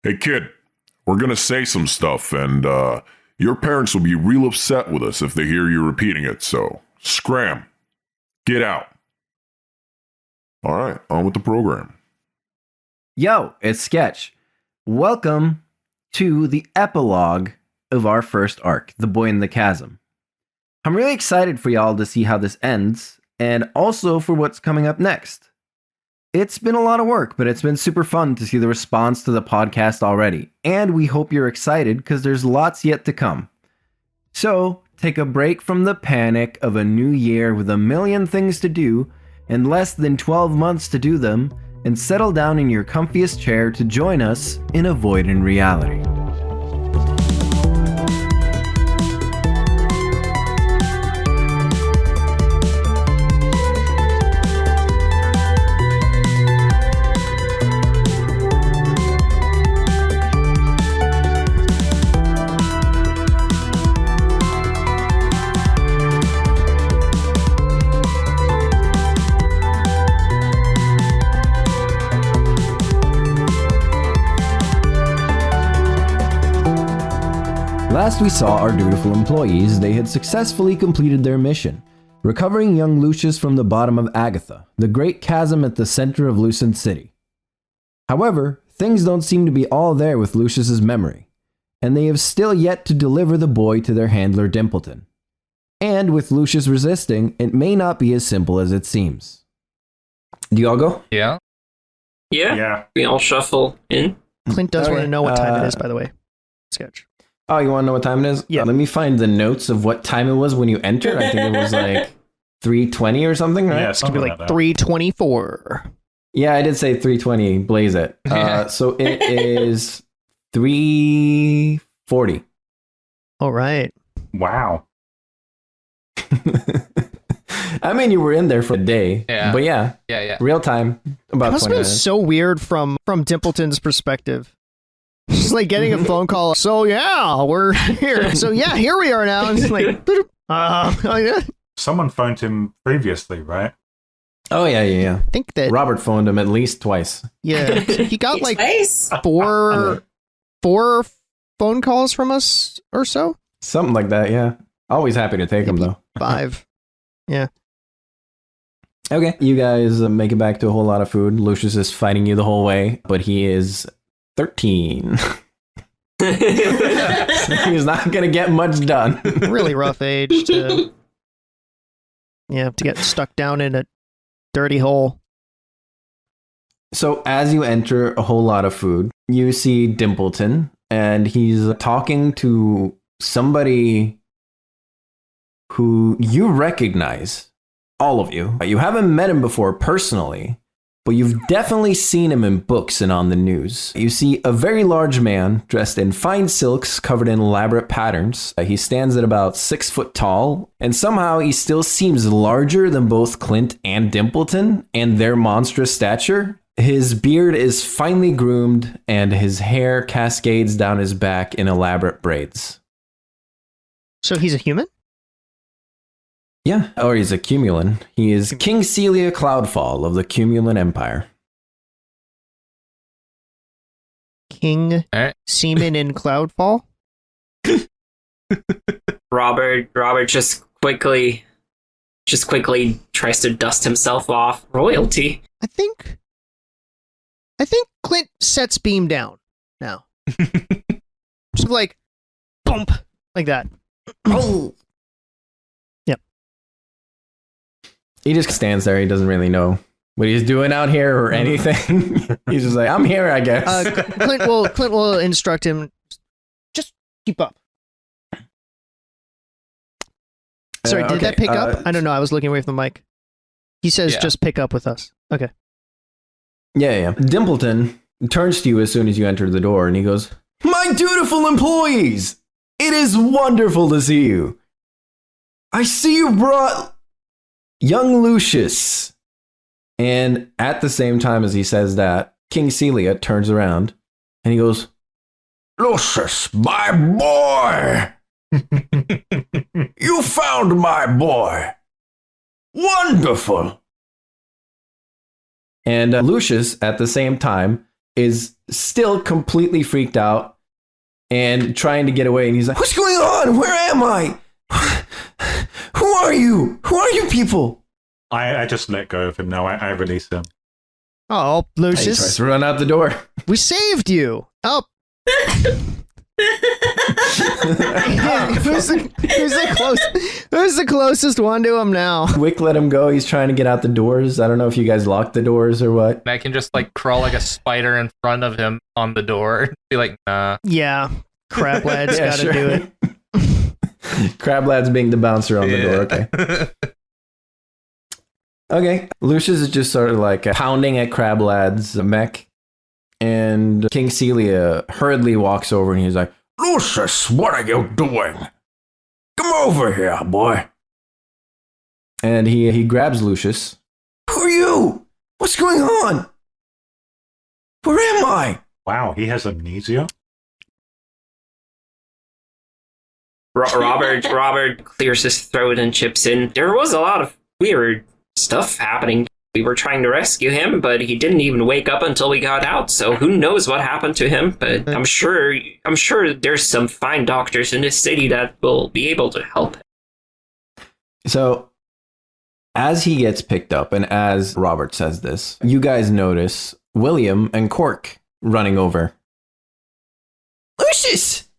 Hey, kid, we're gonna say some stuff, and your parents will be real upset with us if they hear you repeating it, so scram. Get out. All right, on with the program. Yo, it's Sketch. Welcome to the epilogue of our first arc, The Boy in the Chasm. I'm really excited for y'all to see how this ends, and also for what's coming up next. It's been a lot of work, but it's been super fun to see the response to the podcast already, and we hope you're excited because there's lots yet to come. So, take a break from the panic of a new year with a million things to do and less than 12 months to do them, and settle down in your comfiest chair to join us in Avoiding Reality. Last we saw our dutiful employees, they had successfully completed their mission, recovering young Lucius from the bottom of Agatha, the great chasm at the center of Lucent City. However, things don't seem to be all there with Lucius's memory, and they have still yet to deliver the boy to their handler Dimpleton. And with Lucius resisting, it may not be as simple as it seems. Do y'all go? Yeah. Yeah. We all shuffle in. Clint does want to know what time it is, by the way. Sketch. Oh, you want to know what time it is? Yeah. Let me find the notes of what time it was when you entered. I think it was like 3:20 or something, right? Yeah, It's going to something be like like that. 3:24. Yeah, I did say 3:20. Blaze it. So it is 3:40. All right. Wow. I mean, you were in there for a day. Yeah. But yeah, Yeah. real time, about It must 20 have been minutes. so weird from Dimpleton's perspective. Just like getting a phone call. So yeah, we're here. So yeah, here we are now. And it's like, oh, yeah. Someone phoned him previously, right? Oh, yeah. I think that Robert phoned him at least twice. yeah, he got like Twice? four phone calls from us or so. Something like that, yeah. Always happy to take him, though. 5. Yeah. Okay, you guys make it back to a whole lot of food. Lucius is fighting you the whole way, but he is 13. He's not going to get much done. Really rough age to get stuck down in a dirty hole. So as you enter a whole lot of food, you see Dimpleton, and he's talking to somebody who you recognize, all of you. You haven't met him before personally, but you've definitely seen him in books and on the news. You see a very large man dressed in fine silks covered in elaborate patterns. He stands at about 6 foot tall, and somehow he still seems larger than both Clint and Dimpleton and their monstrous stature. His beard is finely groomed, and his hair cascades down his back in elaborate braids. So he's a human? Yeah, or he's a Cumulan. He is King Celia Cloudfall of the Cumulan Empire. King Alright. Seaman in Cloudfall? Robert just quickly tries to dust himself off royalty. I think Clint sets Beam down now. Just like bump like that. Oh! He just stands there. He doesn't really know what he's doing out here or anything. He's just like, I'm here, I guess. Clint will instruct him. Just keep up. Sorry, did okay, that pick up? I don't know. I was looking away from the mic. He says, Yeah. just pick up with us. Okay. Yeah. Dimpleton turns to you as soon as you enter the door, and he goes, "My dutiful employees! It is wonderful to see you. I see you brought young Lucius." And at the same time as he says that, King Celia turns around, and he goes, "Lucius, my boy! You found my boy! Wonderful!" And Lucius, at the same time, is still completely freaked out and trying to get away. And he's like, "What's going on? Where am I? Who are you? Who are you people?" I just let go of him now. I release him. Oh, He tries Lucius, to run out the door. we saved you. Oh. Who's the closest one to him now? Wick let him go. He's trying to get out the doors. I don't know if you guys locked the doors or what. And I can just like crawl like a spider in front of him on the door. Be like, nah. Yeah, Crab Lad's got to do it. Crab Lad's being the bouncer on the door. Okay. Okay. Lucius is just sort of like pounding at Crab Lad's mech. And King Celia hurriedly walks over and he's like, "Lucius, what are you doing? Come over here, boy." And he grabs Lucius. "Who are you? What's going on? Where am I?" Wow, he has amnesia? Robert clears his throat and chips in. There was a lot of weird stuff happening. We were trying to rescue him, but he didn't even wake up until we got out. So who knows what happened to him? But I'm sure there's some fine doctors in this city that will be able to help him. So, as he gets picked up, and as Robert says this, you guys notice William and Cork running over. "Lucius!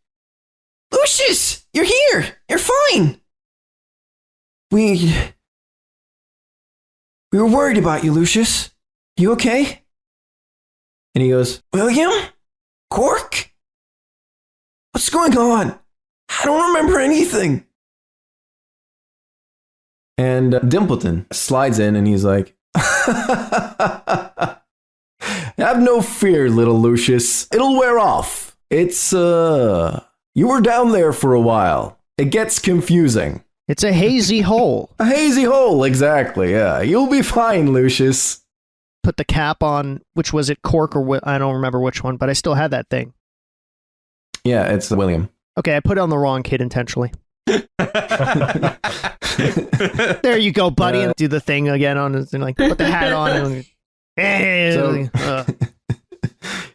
Lucius! You're here! You're fine! We were worried about you, Lucius. You okay?" And he goes, "William? Cork? What's going on? I don't remember anything." And Dimpleton slides in and he's like, "Have no fear, little Lucius. It'll wear off. It's, you were down there for a while. It gets confusing." It's a hazy hole. A hazy hole, exactly, yeah. You'll be fine, Lucius. Put the cap on, which was it, Cork or I don't remember which one, but I still had that thing. Yeah, it's William. Okay, I put it on the wrong kid intentionally. There you go, buddy. And do the thing again on his, and like put the hat on. And,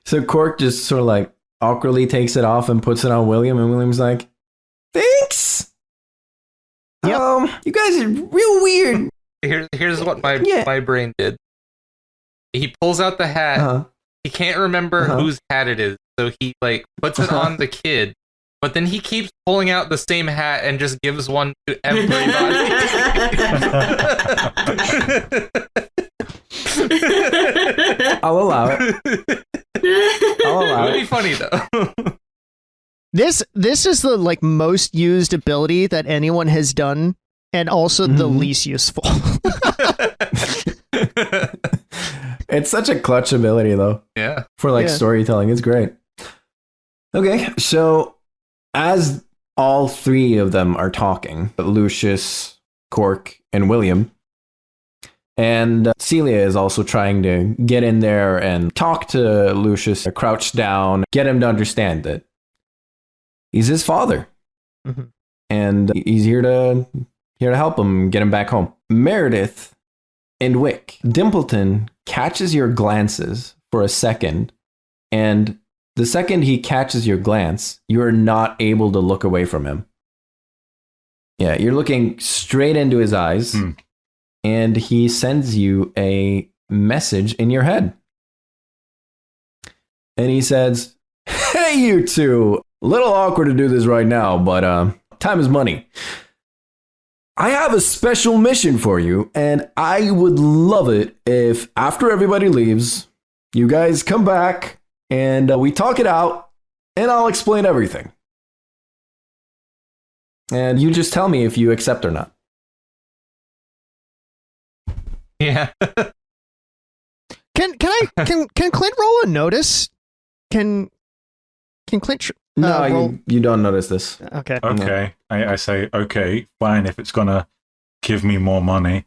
So Cork just sort of like awkwardly takes it off and puts it on William, and William's like, "Thanks. Yep. You guys are real weird." Here's what my brain did. He pulls out the hat. Uh-huh. He can't remember whose hat it is, so he like puts it on the kid. But then he keeps pulling out the same hat and just gives one to everybody. I'll allow it. It would be funny though. This is the like most used ability that anyone has done, and also the least useful. It's such a clutch ability, though. Yeah. For like storytelling, it's great. Okay, so as all three of them are talking, Lucius, Cork, and William, and Celia is also trying to get in there and talk to Lucius, crouch down, get him to understand that he's his father, and he's here to help him get him back home. Meredith and Wick, Dimpleton catches your glances for a second, and the second he catches your glance, you are not able to look away from him. Yeah, you're looking straight into his eyes, and he sends you a message in your head. And he says, "Hey, you two, a little awkward to do this right now, but time is money. I have a special mission for you, and I would love it if after everybody leaves, you guys come back and we talk it out, and I'll explain everything. And you just tell me if you accept or not." Yeah. Can Clint roll a notice? Can Clint? No, you don't notice this. Okay. Okay. I say, okay, fine, if it's going to give me more money,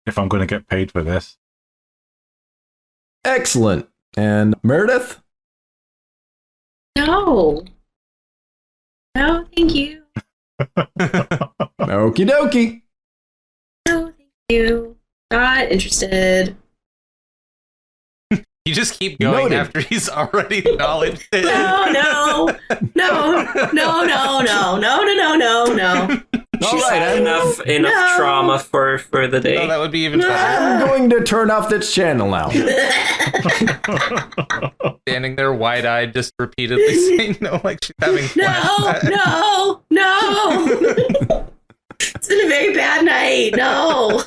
if I'm going to get paid for this. Excellent. And Meredith? No, thank you. Okie dokie. No, thank you. Not interested. You just keep going Noted. after he's already acknowledged it. No. All She's right, had enough No. trauma for the day. Oh, that would be even better. I'm going to turn off this channel now. Standing there wide-eyed, just repeatedly saying no, like she's having flashbacks. No. It's been a very bad night. No.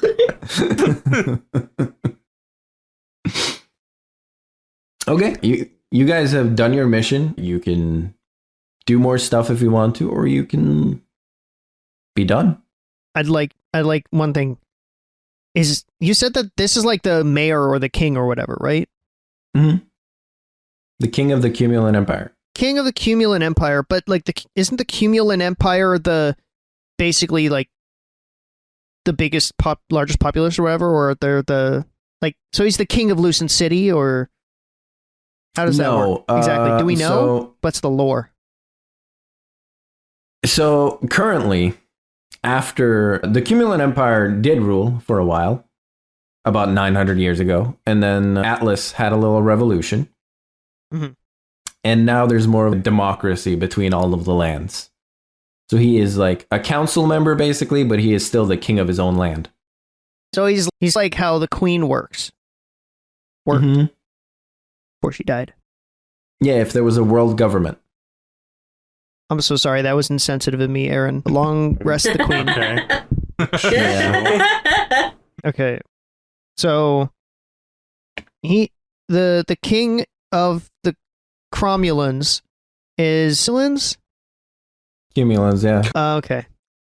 Okay, you guys have done your mission. You can do more stuff if you want to, or you can be done. I'd like one thing. Is you said that this is like the mayor or the king or whatever, right? Mm-hmm. The king of the Cumulan Empire. King of the Cumulan Empire, but like isn't the Cumulan Empire the basically like the biggest largest populace or whatever, or they're the like so he's the king of Lucent City, or how does that work exactly? Do we know? What's the lore? So currently, after the Cumulan Empire did rule for a while, about 900 years ago, and then Atlas had a little revolution, Mhm. and now there's more of a democracy between all of the lands. So he is like a council member basically, but he is still the king of his own land. So he's like how the queen worked Mhm. before she died. Yeah, if there was a world government. I'm so sorry, that was insensitive of me, Aaron. Long rest the queen. Okay. Yeah. Okay. So the king of the Cromulans is Cumulans, yeah. okay.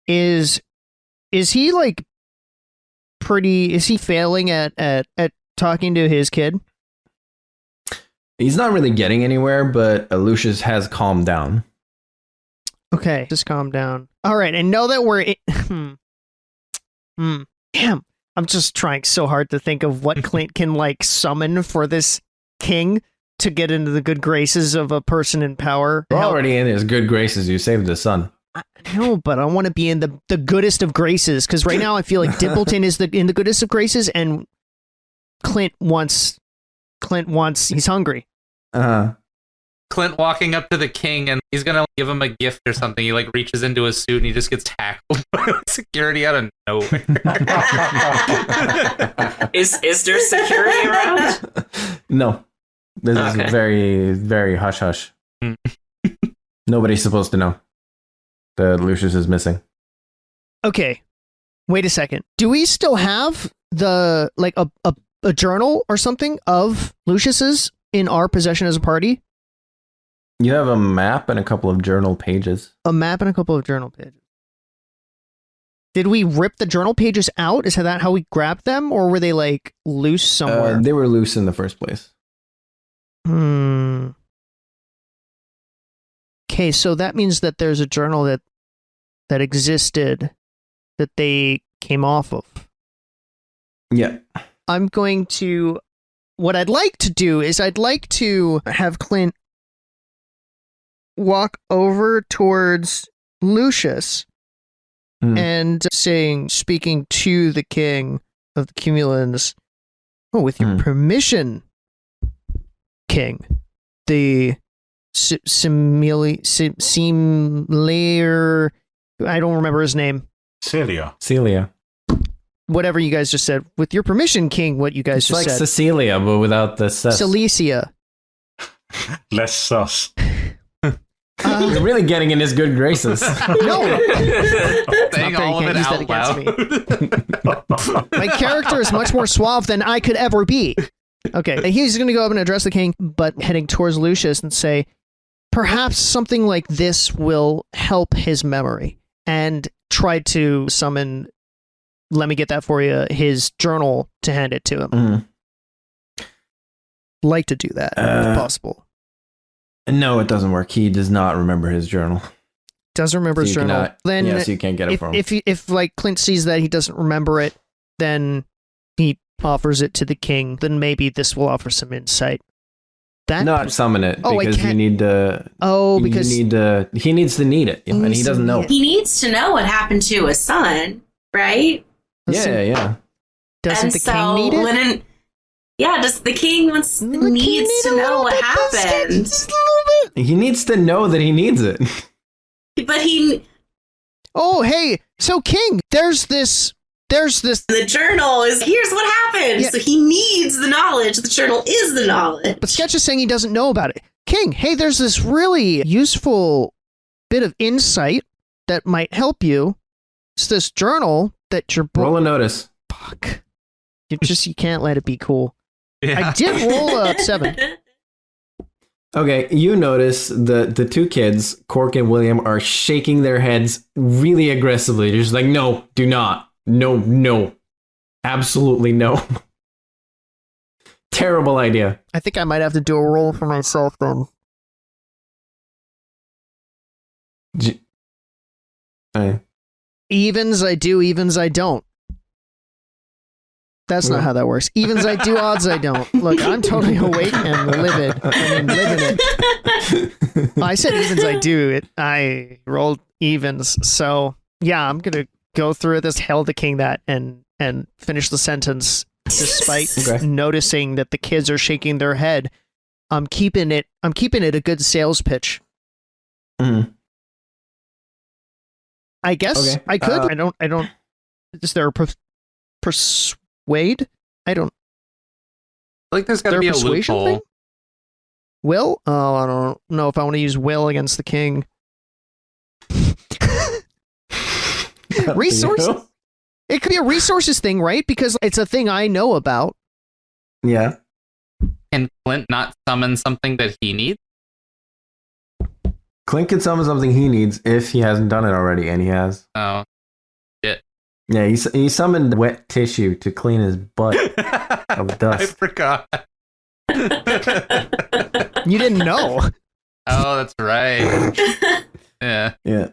Is he like is he failing at talking to his kid? He's not really getting anywhere, but Lucius has calmed down. Okay, just calm down. All right, and know that we're damn. I'm just trying so hard to think of what Clint can like summon for this king to get into the good graces of a person in power. We're already in his good graces. You saved his son. No, but I want to be in the goodest of graces, because right now I feel like Dimpleton is in the goodest of graces, and Clint wants he's hungry. Clint walking up to the king and he's gonna give him a gift or something. He like reaches into his suit and he just gets tackled by security out of nowhere. Is there security around? No. This Okay. is very, very hush hush. Mm. Nobody's supposed to know that Lucius is missing. Okay, wait a second. Do we still have the like a journal or something of Lucius's in our possession as a party? You have a map and a couple of journal pages. A map and a couple of journal pages. Did we rip the journal pages out? Is that how we grabbed them, or were they like loose somewhere? They were loose in the first place. Okay, so that means that there's a journal that existed that they came off of. Yeah. I'm going to... What I'd like to do is I'd like to have Clint walk over towards Lucius and speaking to the king of the Cumulans, with your permission, King, the Simulator, I don't remember his name. Celia. Whatever you guys just said. With your permission, King, what you guys It's just like said. Cecilia, but without the sus. Cilicia. Less sus. You're really getting in his good graces. No. Saying all of it out loud. My character is much more suave than I could ever be. Okay, he's going to go up and address the king, but heading towards Lucius and say, perhaps something like this will help his memory, and try to summon, let me get that for you, his journal to hand it to him. Like to do that, if possible. No, it doesn't work. He does not remember his journal. Doesn't remember his journal. Then yes, you can't get it from him. If like Clint sees that he doesn't remember it, then he offers it to the king. Then maybe this will offer some insight. Not summon it because you need to. Because he needs to need it, and he doesn't know. He needs to know what happened to his son, right? Yeah. Doesn't the king need it? Yeah, just the king needs to know what happened. Just a little bit. He needs to know that he needs it. But he, Oh, hey, so King, there's this. the journal is, here's what happened. Yeah. So he needs the knowledge. The journal is the knowledge. But Sketch is saying he doesn't know about it. King, hey, there's this really useful bit of insight that might help you. It's this journal that your Roll a notice. Fuck. You can't let it be cool. Yeah. I did roll a 7. Okay, you notice the two kids, Cork and William, are shaking their heads really aggressively. They're just like, no, do not. No. Absolutely no. Terrible idea. I think I might have to do a roll for myself then. Hey. Evens I do, evens I don't. That's not how that works. Evens I do, odds I don't. Look, I'm totally awake and living it. I said evens I do. I rolled evens. So, yeah, I'm going to go through this, hail the king that, and finish the sentence despite Okay. noticing that the kids are shaking their head. I'm keeping it a good sales pitch. Mhm. I guess Okay. I could. I don't. Is there a persuade? I don't. Like there's got to There be a persuasion loophole. thing? Will? Oh, I don't know if I want to use will against the king. Resources? It could be a resources thing, right? Because it's a thing I know about. Yeah. Can Clint not summon something that he needs? Clint can summon something he needs if he hasn't done it already, and he has. Oh, Yeah, he summoned wet tissue to clean his butt of I dust. forgot. You didn't know. Oh, that's right. Yeah. Yeah.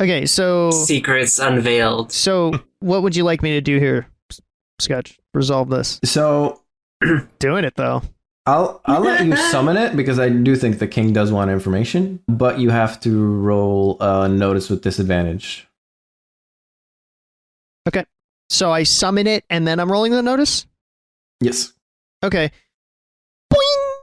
Okay, so Secrets unveiled. what would you like me to do here, Sketch? Resolve this. So Doing it though. I'll let you summon it because I do think the king does want information, but you have to roll a notice with disadvantage. Okay. So I summon it and then I'm rolling the notice? Yes. Okay. Boing!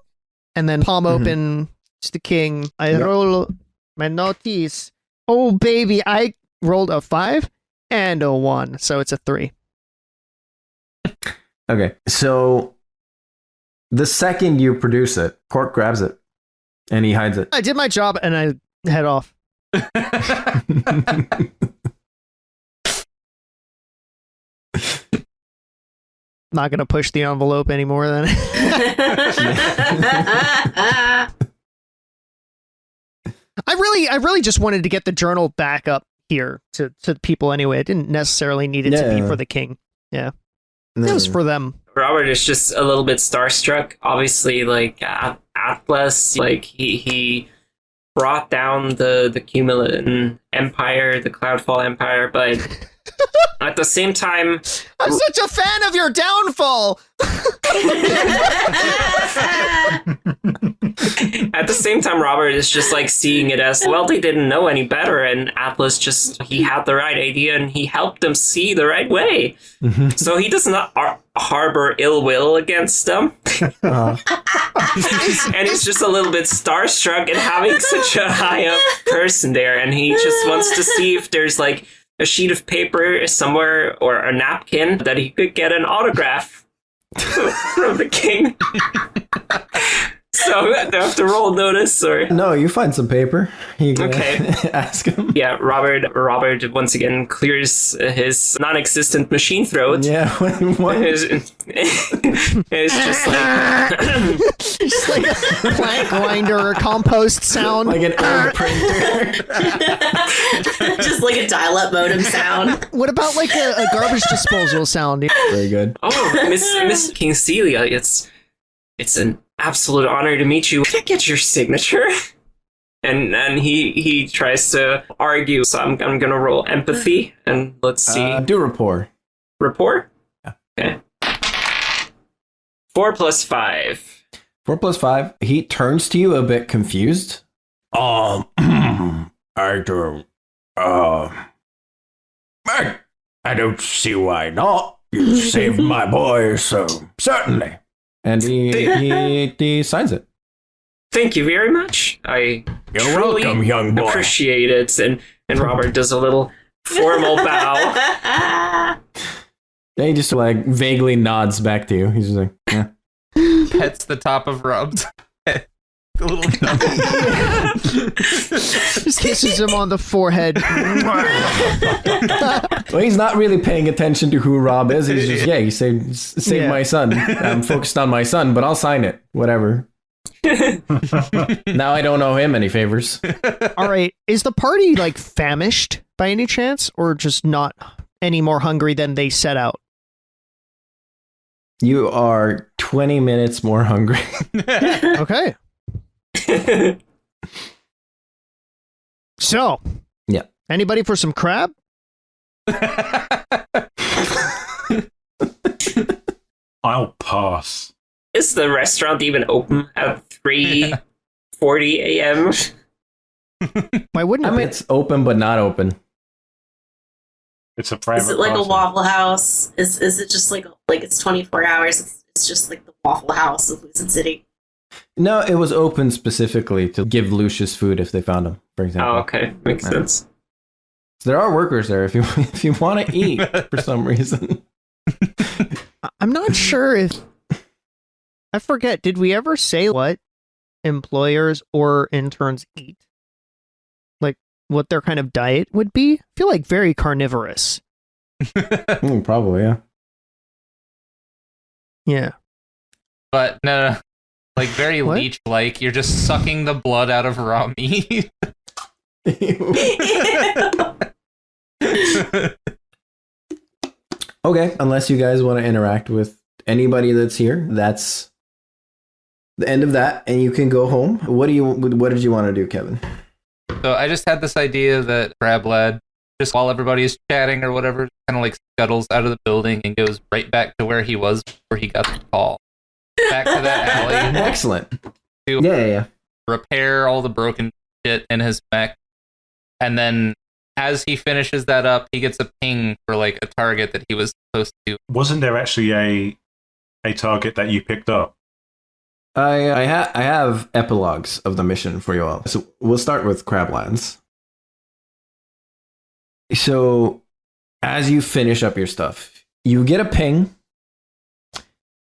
And then palm open to the king. I Yep. roll my notice. Oh, baby. I rolled a 5 and a 1. So it's a 3. Okay. So the second you produce it, Cork grabs it and he hides it. I did my job and I head off. Not going to push the envelope anymore then. I really just wanted to get the journal back up here to people anyway. I didn't necessarily need it to be Yeah. for the king. Yeah. It was for them. Robert is just a little bit starstruck. Obviously, like Atlas, like he brought down the Cumulan Empire, the Cloudfall Empire, but at the same time, I'm such a fan of your downfall. at the same time, Robert is just like seeing it as, well, they didn't know any better, and Atlas he had the right idea and he helped them see the right way. So he does not harbor ill will against them. And he's just a little bit starstruck and having such a high up person there, and he just wants to see if there's like a sheet of paper somewhere or a napkin that he could get an autograph from the king. So do I have to roll notice or? No, you find some paper. You can Okay. ask him. Yeah, Robert once again clears his non-existent machine throat. Yeah. What? It's just like Just like a plant grinder or compost sound. Like an old printer. Just like a dial-up modem sound. What about like a garbage disposal sound? Very good. oh, Miss King Celia, it's an absolute honor to meet you. Can I get your signature? And he tries to argue, so I'm gonna roll empathy and let's see. Do rapport. Rapport? Yeah. Okay. 4 + 5. 4 + 5. He turns to you a bit confused. I don't. I don't see why not. You saved my boy, so certainly. And he signs it. Thank you very much. I You're truly welcome, young boy. appreciate it. And Robert does a little formal bow. And he just like vaguely nods back to you. He's just like, yeah. Pets the top of Rob's head. A little dummy. Just kisses him on the forehead. Well, he's not really paying attention to who Rob is. He's just, he saved my son. I'm focused on my son, but I'll sign it. Whatever. Now I don't owe him any favors. All right. Is the party like famished by any chance, or just not any more hungry than they set out? You are 20 minutes more hungry. Okay. So, Yeah. Anybody for some crab? I'll pass. Is the restaurant even open at 3:40 a.m.? Why wouldn't I it mean, be? it's open, but not open. It's a private Is it like party. a Waffle House? Is it just like it's 24 hours? It's just like the Waffle House of Lucid City. No, it was open specifically to give Lucius food if they found him, for example. Oh, okay. Makes Yeah. sense. So there are workers there if you want to eat for some reason. I'm not sure if... I forget, did we ever say what employers or interns eat? Like, what their kind of diet would be? I feel like very carnivorous. Probably, yeah. Yeah. But no. Like very What? leech-like. You're just sucking the blood out of raw meat. Okay, unless you guys want to interact with anybody that's here, that's the end of that, and you can go home. What did you want to do, Kevin? So I just had this idea that Crab Lad, just while everybody's chatting or whatever, kind of like scuttles out of the building and goes right back to where he was before he got the call. Back to that alley Excellent. to Yeah. repair all the broken shit in his mech. And then as he finishes that up, he gets a ping for like a target that he was supposed to. Wasn't there actually a target that you picked up? I have epilogues of the mission for you all. So we'll start with Crablands. So as you finish up your stuff, you get a ping,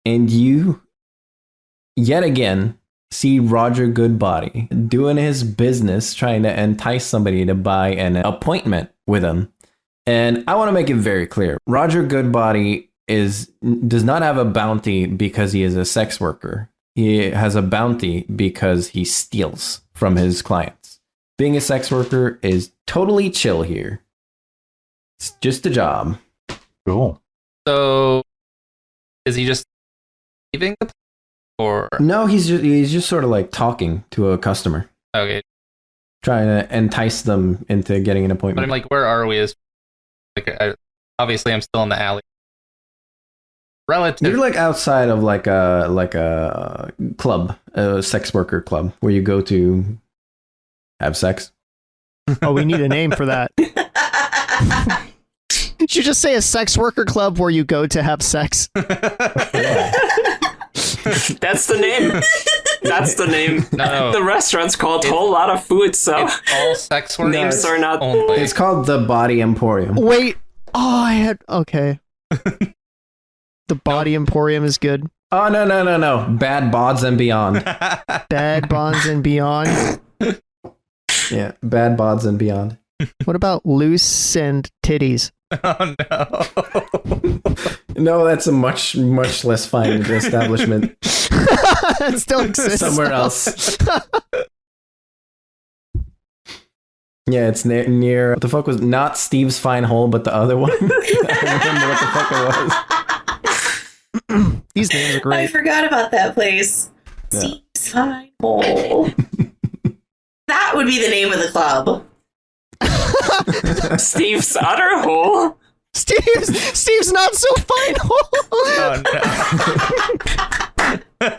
and you yet again see Roger Goodbody doing his business, trying to entice somebody to buy an appointment with him. And I want to make it very clear. Roger Goodbody does not have a bounty because he is a sex worker. He has a bounty because he steals from his clients. Being a sex worker is totally chill here. It's just a job. Cool. So is he just leaving the or No, he's just sort of like talking to a customer, okay? trying to entice them into getting an But appointment. I'm like, where are we? Obviously, I'm still in the alley. Relative. You're like outside of like a club, a sex worker club, where you go to have sex. Oh, we need a name for that. Did you just say a sex worker club where you go to have sex? That's the name. That's the name. No. The restaurant's called Whole Lot of Food, so It's all sex work. names are not. only. It's called the Body Emporium. Wait. Oh, I had... Okay. The Body Emporium is good. Oh no. Bad Bods and Beyond. Bad Bonds and Beyond. Yeah, Bad Bods and Beyond. What about Loose and Titties? Oh no. No, that's a much less fine establishment It still exists. somewhere else. Yeah, it's near. What the fuck was not Steve's Fine Hole, but the other one? I don't remember what the fuck it was. These names are I great. forgot about that place. Yeah. Steve's Fine Hole. That would be the name of the club. Steve's Utter Hole. Steve's not so fine hole. Oh no.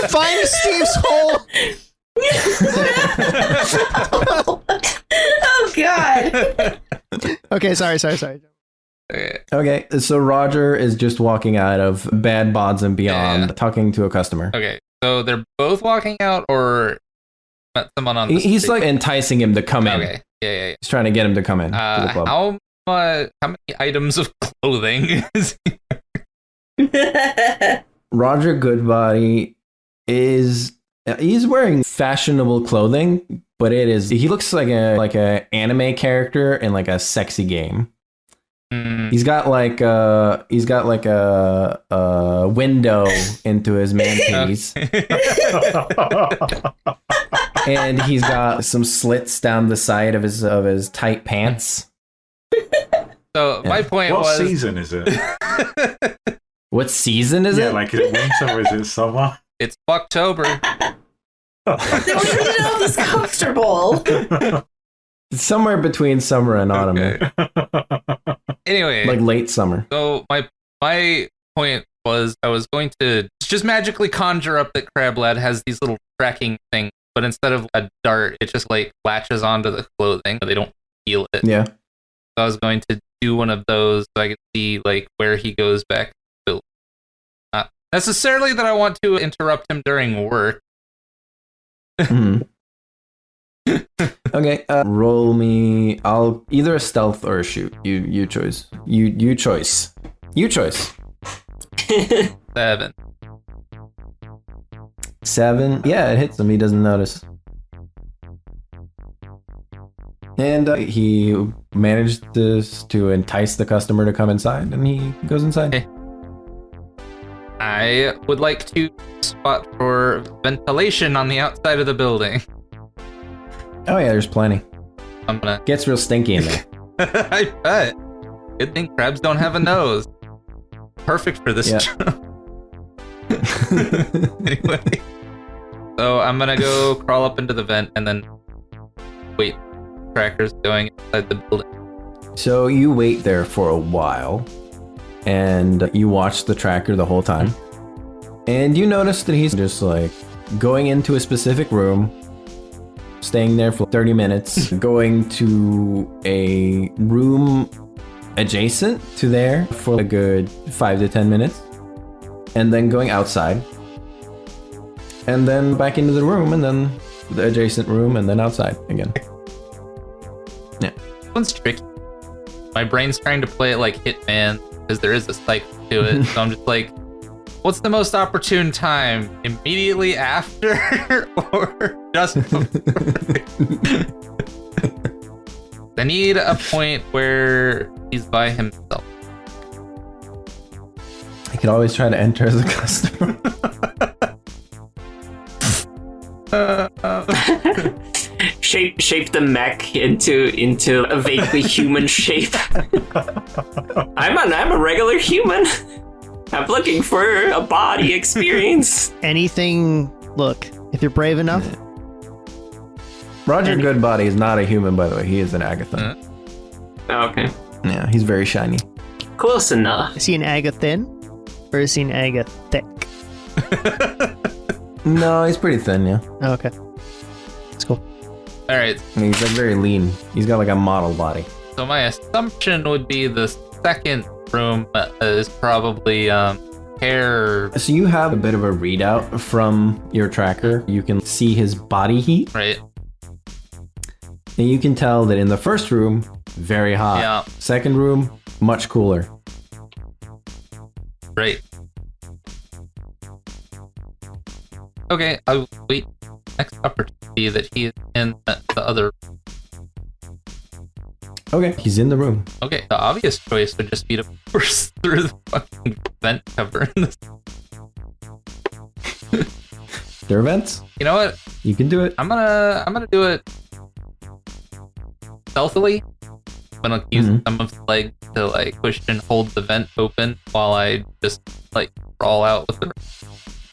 Find Steve's hole. Oh God. Okay, sorry. Okay, so Roger is just walking out of Bad Bods and Beyond, talking to a customer. Okay, so they're both walking out, or met someone on the He's street? like enticing him to come in. Okay, yeah. He's trying to get him to come in to the club. How many items of clothing is Roger Goodbody he's wearing fashionable clothing, but he looks like a anime character in like a sexy game. He's got like a window into his manpiece. And he's got some slits down the side of his tight pants. So my point What was, season is it? What season is it? Like is it winter or is it summer? it's October. They were trying to know if he's comfortable. It's somewhere between summer and autumn. Okay. Anyway, Like late summer. so my point was I was going to just magically conjure up that Crab Lad has these little tracking things, but instead of a dart, it just like latches onto the clothing. They don't feel it. Yeah. So I was going to do one of those so I could see like where he goes back. Not necessarily that I want to interrupt him during work. Mhm. Okay, roll me. I'll either a stealth or a shoot. You choice. You choice. You choice. 7. 7. Yeah, it hits him. He doesn't notice. And he managed to entice the customer to come inside, and he goes inside. Okay. I would like to spot for ventilation on the outside of the building. Oh yeah, there's plenty. I'm gonna. Gets real stinky in there. I bet. Good thing crabs don't have a nose. Perfect for this Yeah. job. Anyway, so I'm gonna go crawl up into the vent and then wait. Trackers going inside the building. So you wait there for a while, and you watch the tracker the whole time. And you notice that he's just like going into a specific room, staying there for 30 minutes, going to a room adjacent to there for a good 5 to 10 minutes, and then going outside, and then back into the room, and then the adjacent room, and then outside again. This one's tricky. My brain's trying to play it like Hitman because there is a cycle to it. So I'm just like, what's the most opportune time? Immediately after or just before? I need a point where he's by himself. I could always try to enter as a customer. Shape the mech into a vaguely human shape. I'm a regular human. I'm looking for a body experience. Anything, look, if you're brave enough. Roger Goodbody is not a human, by the way. He is an Agatha. Okay. Yeah, he's very shiny. Close enough. Is he an Aga thin? Or is he an Aga thick? No, he's pretty thin, yeah. Oh, okay. That's cool. All right. I mean, he's like very lean. He's got like a model body. So my assumption would be the second room is probably hair, So you have a bit of a readout from your tracker. You can see his body heat, right? and you can tell that in the first room, very hot. Yeah. Second room, much cooler. Right. Okay, I'll wait next opportunity that he is in the other. Okay, he's in the room. Okay, the obvious choice would just be to burst through the fucking vent cover in this. There are vents. You know what? You can do it. I'm gonna do it stealthily. I'm gonna use some of the leg to like push and hold the vent open while I just like crawl out with the.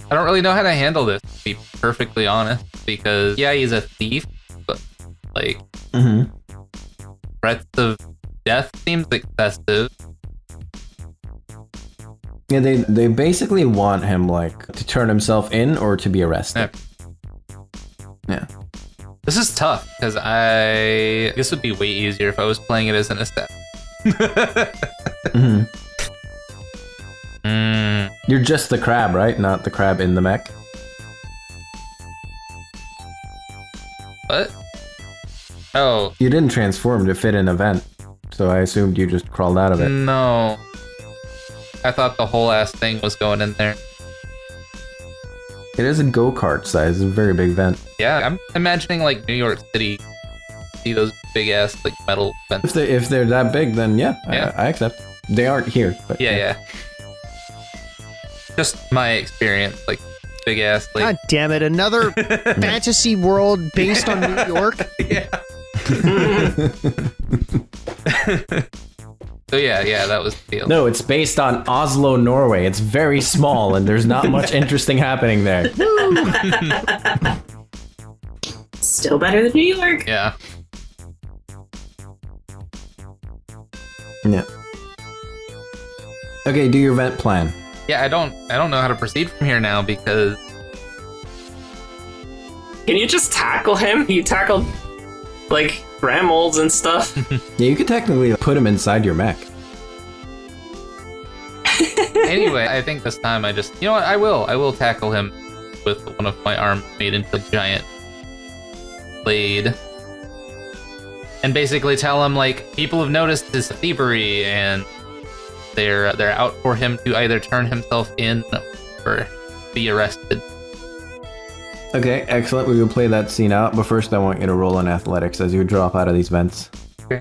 I don't really know how to handle this, to be perfectly honest, because yeah, he's a thief, but like threats of death seems excessive. Yeah, they basically want him like to turn himself in or to be arrested. Yeah. This is tough because this would be way easier if I was playing it as an assassin. Mhm. Mm, You're just the crab, right? Not the crab in the mech. what? Oh, You didn't transform to fit an event, so I assumed you just crawled out of it. no. I thought the whole ass thing was going in there. It is a go-kart size, a very big vent. Yeah, I'm imagining like New York City. See those big ass like metal vents. If they're that big, then yeah, Yeah. I accept. They aren't here, but Yeah. Just my experience, like big ass like. God damn it! Another fantasy world based on New York. Yeah. So yeah, that was the deal. No, it's based on Oslo, Norway. It's very small, and there's not much interesting happening there. Still better than New York. Yeah. Yeah. Okay, do your vent plan. Yeah, I don't know how to proceed from here now because Can you just tackle him? You tackled, like, brambles and stuff. Yeah, you could technically put him inside your mech. anyway, I think this time I just you know what, I will tackle him with one of my arms made into a giant blade. And basically tell him like people have noticed his thievery and they're out for him to either turn himself in or be arrested. Okay, excellent. We will play that scene out, but first I want you to roll on athletics as you drop out of these vents. Okay.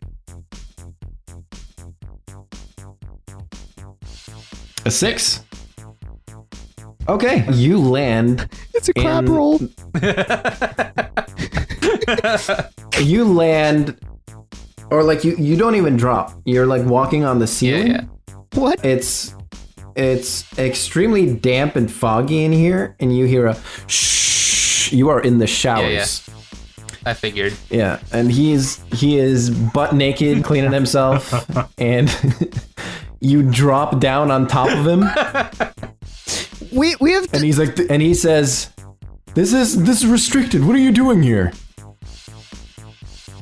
A 6. Okay, you land. It's a crab in- roll. You land, or like you don't even drop. You're like walking on the ceiling. Yeah. What? It's extremely damp and foggy in here, and you hear a shh. You are in the showers. I figured. Yeah, and he is butt naked, cleaning himself, and you drop down on top of him, We have to, and he's like, and he says, "This is restricted. What are you doing here?"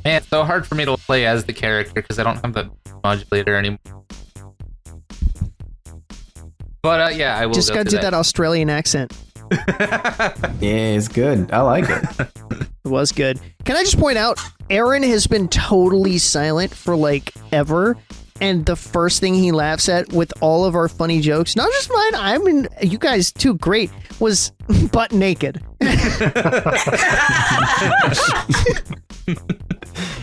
Man, it's so hard for me to play as the character because I don't have the modulator anymore. But yeah, I will just go gotta through do that Australian accent. Yeah, it's good. I like it. It was good. Can I just point out, Aaron has been totally silent for like ever, and the first thing he laughs at with all of our funny jokes, not just mine, I mean you guys too, great, was butt naked.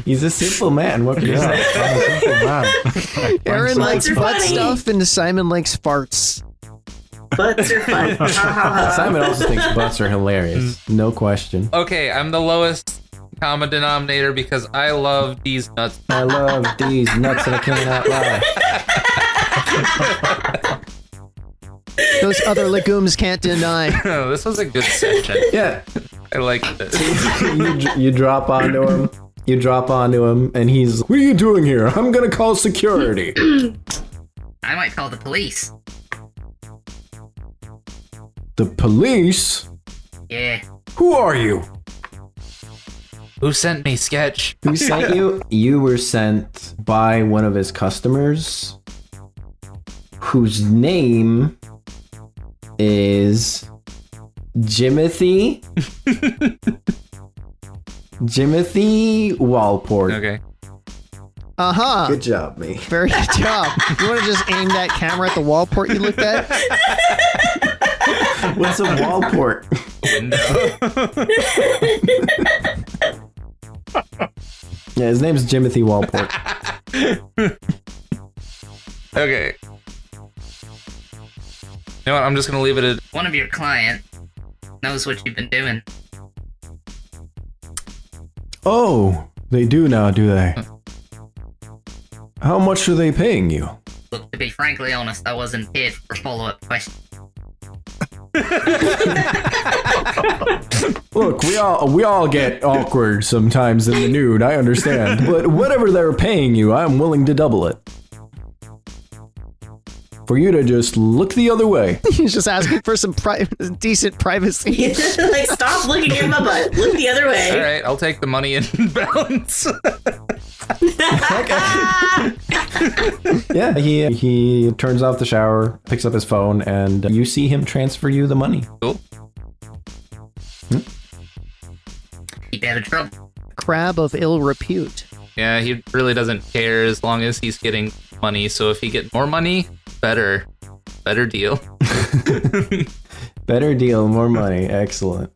He's a simple man. What can you say? I'm a simple man. Aaron Butts likes are butt funny. stuff, and Simon likes farts. Butts are fun. Ha, ha, ha. Simon also thinks butts are hilarious. No question. Okay, I'm the lowest common denominator because I love these nuts. I love these nuts and I cannot lie. Those other legumes can't deny. This was a good session. Yeah, I like this. you drop onto him. You drop onto him, and he's, "What are you doing here? I'm gonna call security." I might call the police. The police? Yeah. Who are you? Who sent me sketch? Who sent you? You were sent by one of his customers, whose name is Jimothy. Jimothy Walport. Okay. Uh-huh. Good job, me. Very good job. You want to just aim that camera at the wall port you looked at? What's a Walport? Window. Yeah, his name's Jimothy Walport. Okay. You know what? I'm just gonna leave it at. One of your client knows what you've been doing. Oh, they do now, do they? How much are they paying you? Look, to be frankly honest, I wasn't paid for follow-up questions. Look, we all get awkward sometimes in the nude, I understand. But whatever they're paying you, I'm willing to double it. For you to just look the other way. He's just asking for some decent privacy. Like, stop looking at my butt. Look the other way. All right, I'll take the money and balance. Yeah, he turns off the shower, picks up his phone, and you see him transfer you the money. Cool. Keep out of trouble. Crab of ill repute. Yeah, he really doesn't care as long as he's getting money. So if he gets more money, better deal. Better deal, more money. Excellent.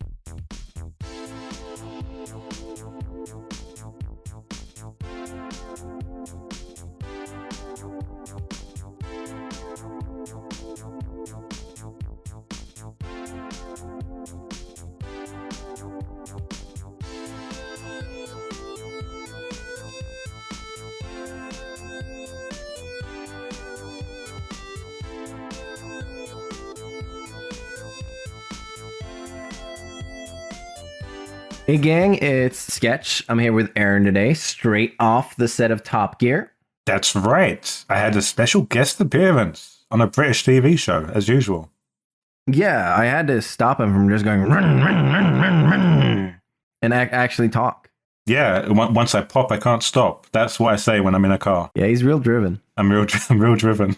Hey gang, it's Sketch. I'm here with Aaron today, straight off the set of Top Gear. That's right. I had a special guest appearance on a British TV show, as usual. Yeah, I had to stop him from just going run, run, run, run, run, and actually talk. Yeah, once I pop, I can't stop. That's what I say when I'm in a car. Yeah, he's real driven. I'm real driven.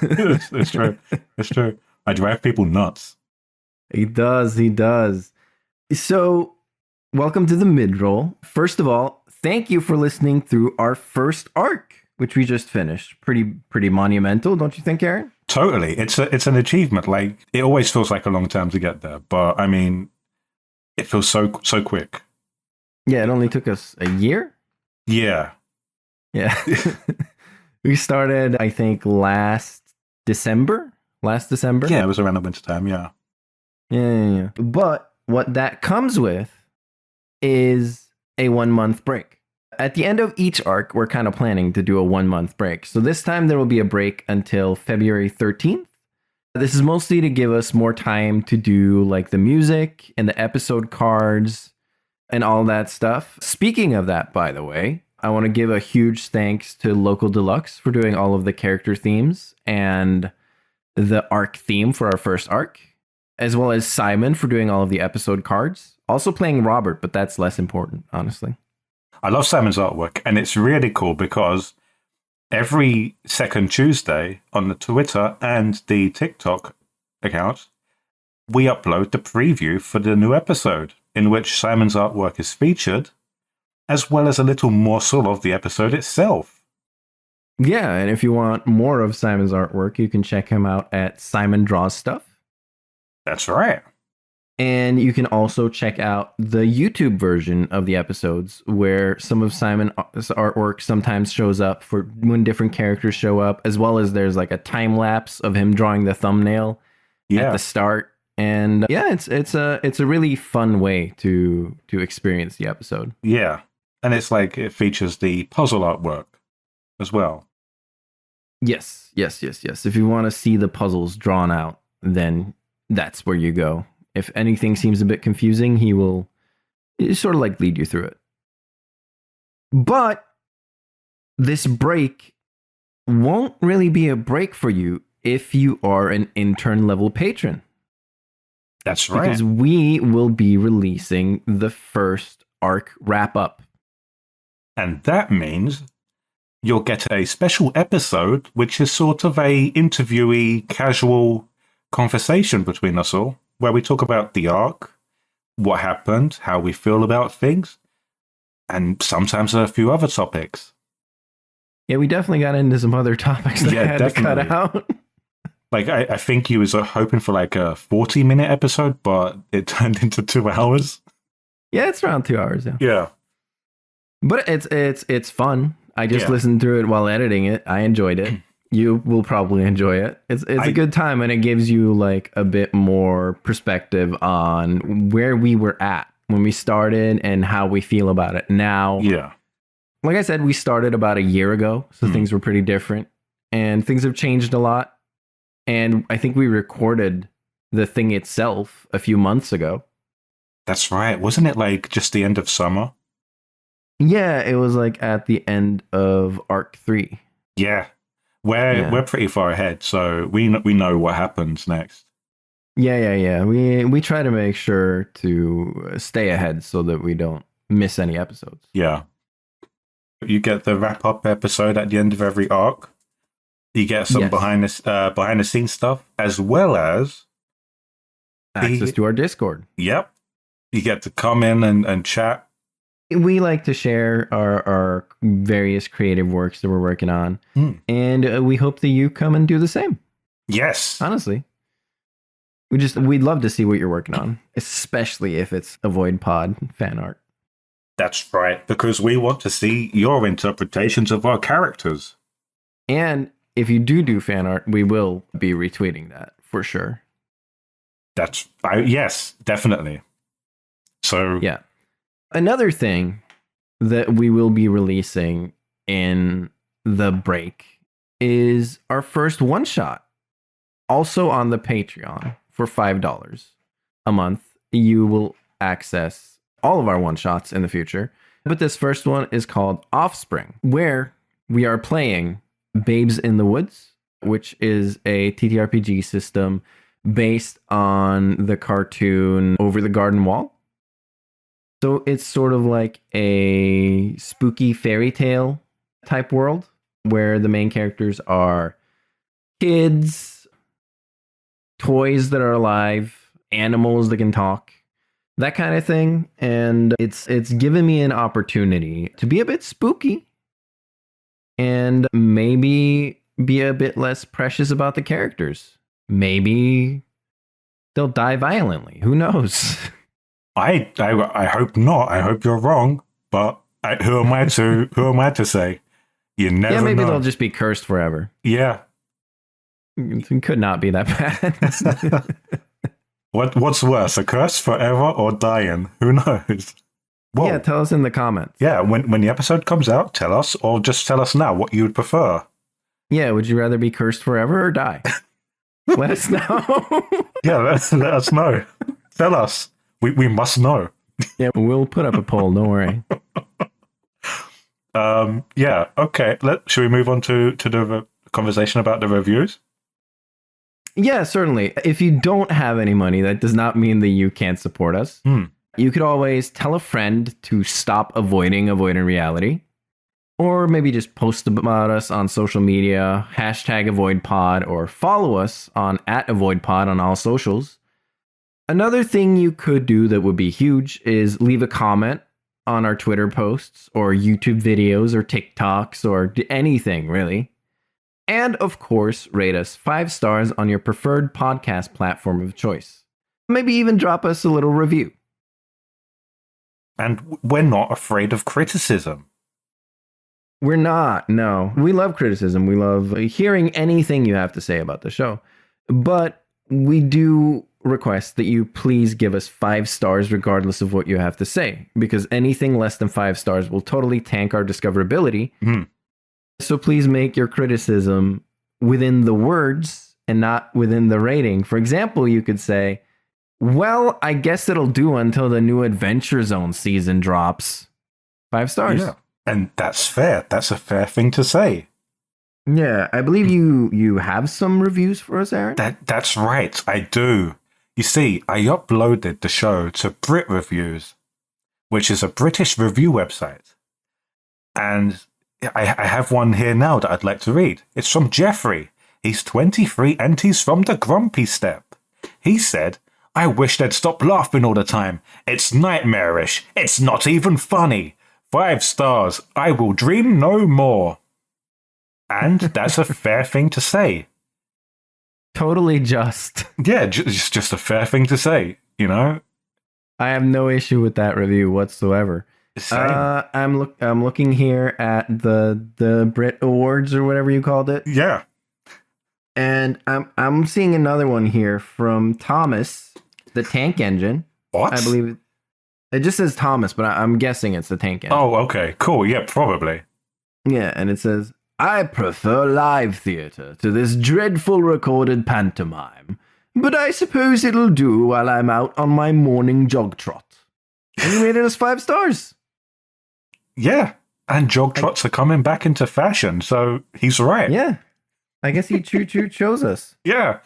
It's true. It's true. I drive people nuts. He does. So, welcome to the mid-roll. First of all, thank you for listening through our first arc, which we just finished. Pretty monumental, don't you think, Aaron? Totally. It's an achievement. Like, it always feels like a long time to get there, but I mean, it feels so quick. Yeah, it only took us a year. Yeah. Yeah. We started, I think, last December. Yeah, it was around the winter time, yeah. Yeah. But what that comes with is a 1 month break. At the end of each arc, we're kind of planning to do a 1 month break. So this time there will be a break until February 13th. This is mostly to give us more time to do like the music and the episode cards and all that stuff. Speaking of that, by the way, I want to give a huge thanks to LocalDeluxe for doing all of the character themes and the arc theme for our first arc, as well as Simon for doing all of the episode cards. Also playing Robert, but that's less important, honestly. I love Simon's artwork, and it's really cool because every second Tuesday on the Twitter and the TikTok account, we upload the preview for the new episode, in which Simon's artwork is featured, as well as a little morsel of the episode itself. Yeah, and if you want more of Simon's artwork, you can check him out at Simon Draws Stuff. That's right. And you can also check out the YouTube version of the episodes where some of Simon's artwork sometimes shows up for when different characters show up, as well as there's like a time lapse of him drawing the thumbnail at the start. And yeah, it's a really fun way to experience the episode. Yeah. And it's like it features the puzzle artwork as well. Yes. If you want to see the puzzles drawn out, then that's where you go. If anything seems a bit confusing, he will sort of like lead you through it. But this break won't really be a break for you if you are an intern level patron. That's right. Because we will be releasing the first arc wrap up. And that means you'll get a special episode, which is sort of a interviewee, casual conversation between us all, where we talk about the arc, what happened, how we feel about things, and sometimes a few other topics. Yeah, we definitely got into some other topics that I had definitely. to cut out. Like, I think he was hoping for like a 40-minute episode, but it turned into 2 hours. Yeah, it's around 2 hours. Yeah. Yeah. But it's fun. I just listened through it while editing it. I enjoyed it. You will probably enjoy it. It's a good time, and it gives you like a bit more perspective on where we were at when we started and how we feel about it now. Yeah. Like I said, we started about a year ago, so things were pretty different, and things have changed a lot. And I think we recorded the thing itself a few months ago. That's right. Wasn't it like just the end of summer? Yeah, it was like at the end of Arc 3. Yeah. We're pretty far ahead, so we know what happens next. Yeah. We try to make sure to stay ahead so that we don't miss any episodes. Yeah. You get the wrap-up episode at the end of every arc. You get some Yes. behind the scenes stuff, as well as Access to our Discord. Yep. You get to come in and chat. We like to share our various creative works that we're working on. And we hope that you come and do the same. Yes. Honestly. We'd love to see what you're working on, especially if it's a Void Pod fan art. That's right, because we want to see your interpretations of our characters. And if you do fan art, we will be retweeting that for sure. Yes, definitely. So yeah. Another thing that we will be releasing in the break is our first one shot. Also on the Patreon for $5 a month. You will access all of our one shots in the future. But this first one is called Offspring, where we are playing Babes in the Woods, which is a TTRPG system based on the cartoon Over the Garden Wall. So it's sort of like a spooky fairy tale type world where the main characters are kids, toys that are alive, animals that can talk, that kind of thing. And it's given me an opportunity to be a bit spooky and maybe be a bit less precious about the characters. Maybe they'll die violently. Who knows? I hope not. I hope you're wrong. But who am I to say? You never. Yeah, maybe know. they'll just be cursed forever. Yeah. It could not be that bad. What's worse, a curse forever or dying? Who knows? Well, yeah, tell us in the comments. Yeah, when the episode comes out, tell us, or just tell us now what you would prefer. Yeah, would you rather be cursed forever or die? Let us know. Yeah, let us know. Tell us. We must know. Yeah, we'll put up a poll. Don't worry. Yeah. Okay. Should we move on to the conversation about the reviews? Yeah, certainly. If you don't have any money, that does not mean that you can't support us. You could always tell a friend to stop avoiding reality. Or maybe just post about us on social media, #AvoidPod, or follow us on @AvoidPod on all socials. Another thing you could do that would be huge is leave a comment on our Twitter posts or YouTube videos or TikToks or anything, really. And of course, rate us 5 stars on your preferred podcast platform of choice. Maybe even drop us a little review. And we're not afraid of criticism. We're not, no. We love criticism. We love hearing anything you have to say about the show. But we do request that you please give us 5 stars regardless of what you have to say, because anything less than 5 stars will totally tank our discoverability. So please make your criticism within the words and not within the rating. For example, you could say, well, I guess it'll do until the new Adventure Zone season drops. 5 stars. Yeah. And that's fair. That's a fair thing to say. Yeah, I believe you have some reviews for us, Aaron? That's right, I do. You see, I uploaded the show to Brit Reviews, which is a British review website. And I have one here now that I'd like to read. It's from Jeffrey. He's 23 and he's from the Grumpy Step. He said, I wish they'd stop laughing all the time. It's nightmarish. It's not even funny. 5 stars. I will dream no more. And that's a fair thing to say. Totally just. Yeah, just a fair thing to say, you know? I have no issue with that review whatsoever. Same. I'm looking here at the Brit Awards or whatever you called it. Yeah. And I'm seeing another one here from Thomas, the Tank Engine. What? I believe it just says Thomas, but I'm guessing it's the Tank Engine. Oh, okay. Cool. Yeah, probably. Yeah, and it says, I prefer live theatre to this dreadful recorded pantomime, but I suppose it'll do while I'm out on my morning jog trot. And he rated us 5 stars. Yeah, and jog trots are coming back into fashion, so he's right. Yeah, I guess he chose us. Yeah.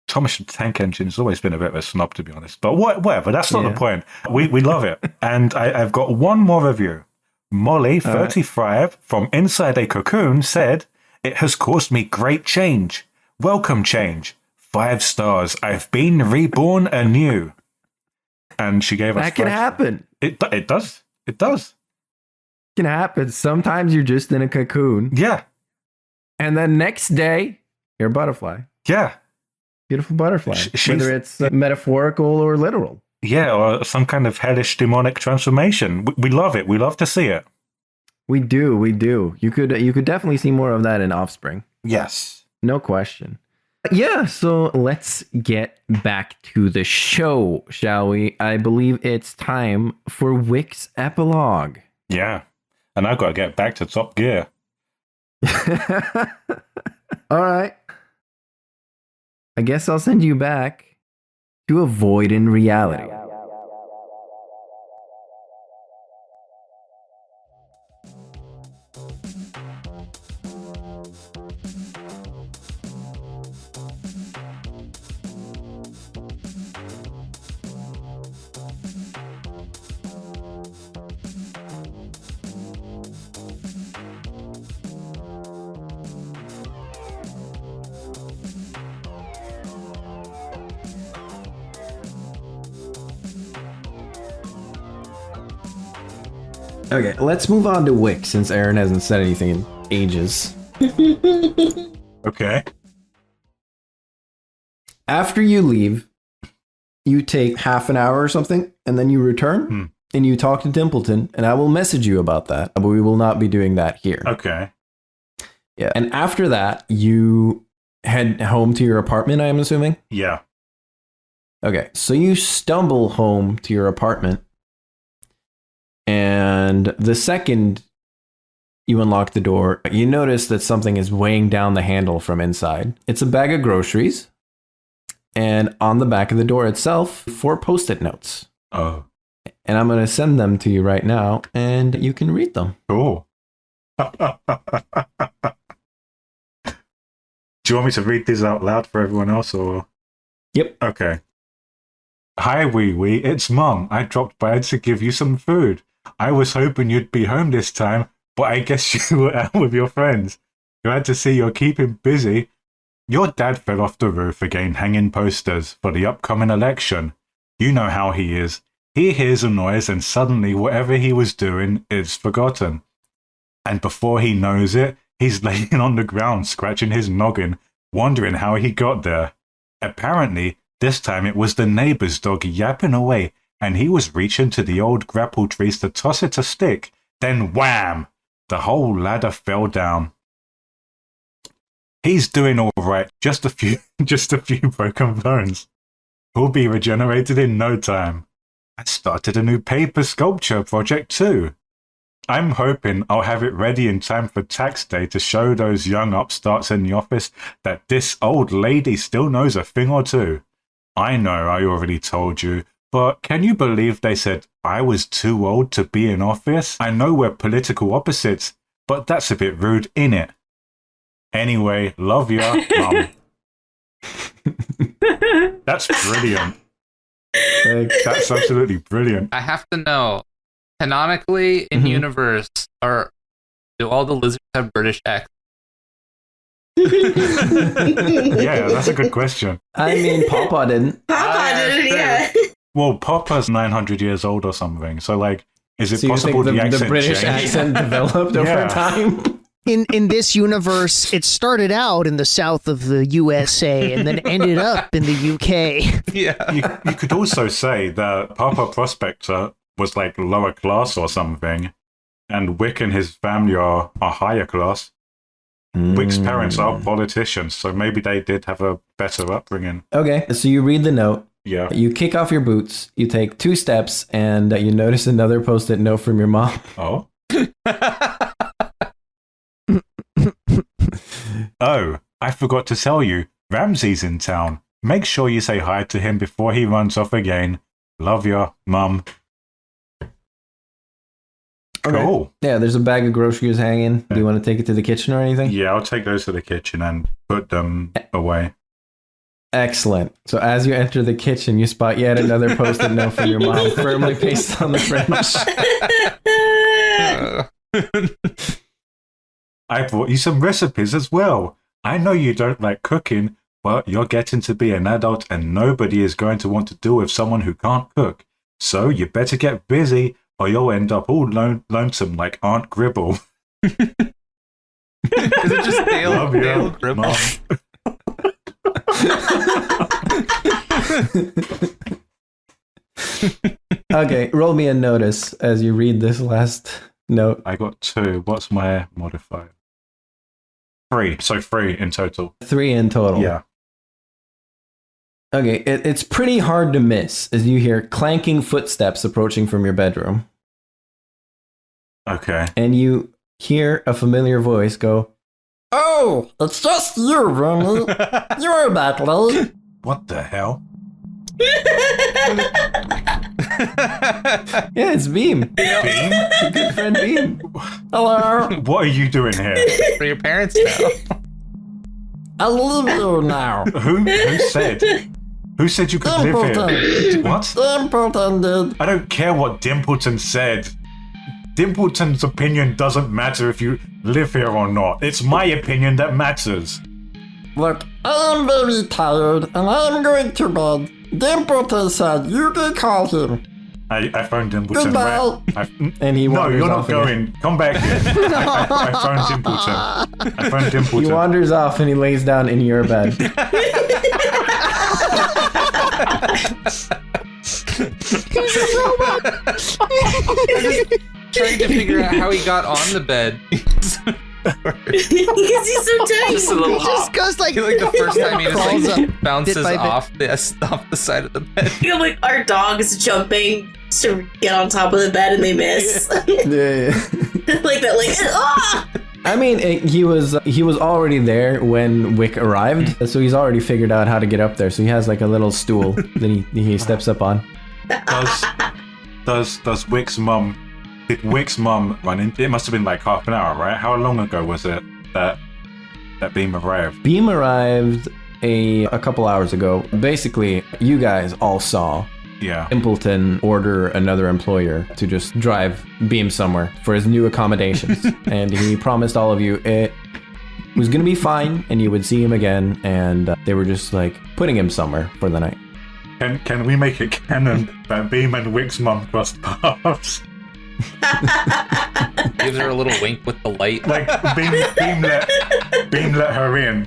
Thomas the Tank Engine has always been a bit of a snob, to be honest. But whatever, that's not the point. We love it. And I've got one more review Molly, 35, from inside a cocoon said, "It has caused me great change. Welcome change. 5 stars. I've been reborn anew." And she gave us That can happen. It does. It does. It can happen. Sometimes you're just in a cocoon. Yeah. And then next day, you're a butterfly. Yeah. Beautiful butterfly. She's- Whether it's metaphorical or literal. Yeah, or some kind of hellish demonic transformation. We love it. We love to see it. We do. You could definitely see more of that in Offspring. Yes. No question. Yeah, so let's get back to the show, shall we? I believe it's time for Wick's epilogue. Yeah. And I've got to get back to Top Gear. All right. I guess I'll send you back to a void in reality. Okay, let's move on to Wick since Aaron hasn't said anything in ages. Okay. After you leave, you take half an hour or something, and then you return and you talk to Dimpleton, and I will message you about that, but we will not be doing that here. Okay. Yeah. And after that, you head home to your apartment, I am assuming? Yeah. Okay, so you stumble home to your apartment, and the second you unlock the door, you notice that something is weighing down the handle from inside. It's a bag of groceries, and on the back of the door itself, 4 Post-it notes. Oh. And I'm going to send them to you right now, and you can read them. Cool. Do you want me to read these out loud for everyone else, or? Yep. Okay. "Hi, Wee Wee. It's Mom. I dropped by to give you some food. I was hoping you'd be home this time, but I guess you were out with your friends. Glad to see you're keeping busy. Your dad fell off the roof again hanging posters for the upcoming election. You know how he is. He hears a noise and suddenly whatever he was doing is forgotten. And before he knows it, he's laying on the ground scratching his noggin, wondering how he got there. Apparently, this time it was the neighbor's dog yapping away, and he was reaching to the old grapple trees to toss it a stick. Then wham! The whole ladder fell down. He's doing all right, just a few broken bones. He'll be regenerated in no time. I started a new paper sculpture project too. I'm hoping I'll have it ready in time for tax day to show those young upstarts in the office that this old lady still knows a thing or two. I know I already told you, but can you believe they said I was too old to be in office? I know we're political opposites, but that's a bit rude, innit? Anyway, love ya, Mum." That's brilliant. That's absolutely brilliant. I have to know, canonically in universe, do all the lizards have British accents? Yeah, that's a good question. I mean, Papa didn't. Papa did it, yeah. Well, Papa's 900 years old or something, so like, is it So you possible think the accent the British changed? accent developed over Yeah. time? In this universe, it started out in the south of the USA and then ended up in the UK. Yeah. You could also say that Papa Prospector was like lower class or something, and Wick and his family are higher class. Wick's parents are politicians, so maybe they did have a better upbringing. Okay, so you read the note. Yeah. You kick off your boots. You take 2 steps, and you notice another Post-it note from your mom. Oh. Oh, I forgot to tell you, Ramsey's in town. Make sure you say hi to him before he runs off again. Love ya, Mum. Okay. Cool. Yeah, there's a bag of groceries hanging. Do you want to take it to the kitchen or anything? Yeah, I'll take those to the kitchen and put them away. Excellent. So as you enter the kitchen, you spot yet another Post-it note from your mom, firmly pasted on the fridge. I brought you some recipes as well. I know you don't like cooking, but you're getting to be an adult and nobody is going to want to deal with someone who can't cook. So you better get busy or you'll end up all lonesome like Aunt Gribble. Is it just Dale Gribble? Okay, roll me a notice as you read this last note. I got 2. What's my modifier? 3. So 3 in total. 3 in total. Yeah. Okay, it's pretty hard to miss as you hear clanking footsteps approaching from your bedroom. Okay. And you hear a familiar voice go, "Oh, it's just you, Rooney. You're back late." What the hell? Yeah, it's Beam. Beam? Your good friend Beam. Hello. What are you doing here? For your parents now. I live here now. Who said? Who said you could live here? What? Dimpleton did. I don't care what Dimpleton said. Dimpleton's opinion doesn't matter if you live here or not. It's my opinion that matters. Look, I'm very tired and I'm going to bed. Dimpleton said you can call him. I phoned Dimpleton. Goodbye. No, And he wanders you're not off again. going. Come back here. I phoned Dimpleton. I phoned Dimpleton. He wanders off and he lays down in your bed. Trying to figure out how he got on the bed. Because he's so tight. Just a little He just hop. goes like, Like the first time he crawls just up. like, bounces bit by bit. off the side of the bed. You know, like our dog's jumping to get on top of the bed and they miss. Yeah. Like that, like, ah! I mean, he was already there when Wick arrived, so he's already figured out how to get up there. So he has like a little stool that he steps up on. Does Wick's mum? Did Wick's mum run in? It must have been like half an hour, right? How long ago was it that Beam arrived? Beam arrived a couple hours ago. Basically, you guys all saw Yeah. Templeton order another employer to just drive Beam somewhere for his new accommodations. And he promised all of you it was going to be fine and you would see him again. And they were just like putting him somewhere for the night. Can we make it canon that Beam and Wick's mum crossed paths? Gives her a little wink with the light. Like Beam let her in.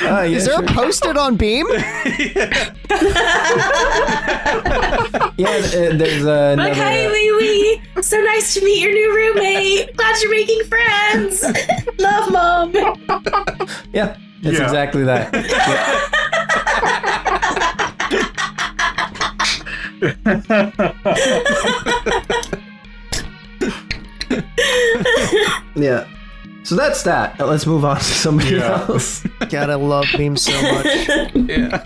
Yeah, is there sure. a post-it on Beam? Yeah, there's another. Like, hi, wee wee. So nice to meet your new roommate. Glad you're making friends. Love, Mom. Yeah, it's Yeah. exactly that. Yeah. So that's that. Let's move on to somebody Yeah. else. God, I love Beam so much. Yeah.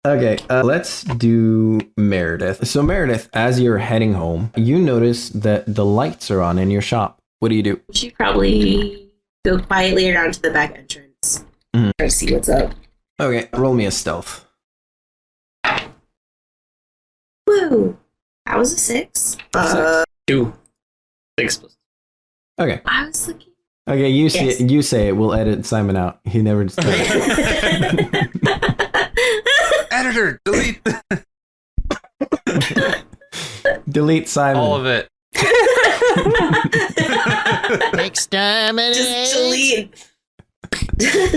Okay, let's do Meredith. So Meredith, as you're heading home, you notice that the lights are on in your shop. What do you do? We should probably go quietly around to the back entrance. Mhm. Try to see what's up. Okay, roll me a stealth. Woo. That was a 6. 2. 6 plus. Okay. I was looking. Okay, you say Yes. it. You say it. We'll edit Simon out. He never does. Editor, delete Delete Simon. all of it. Exterminate. Just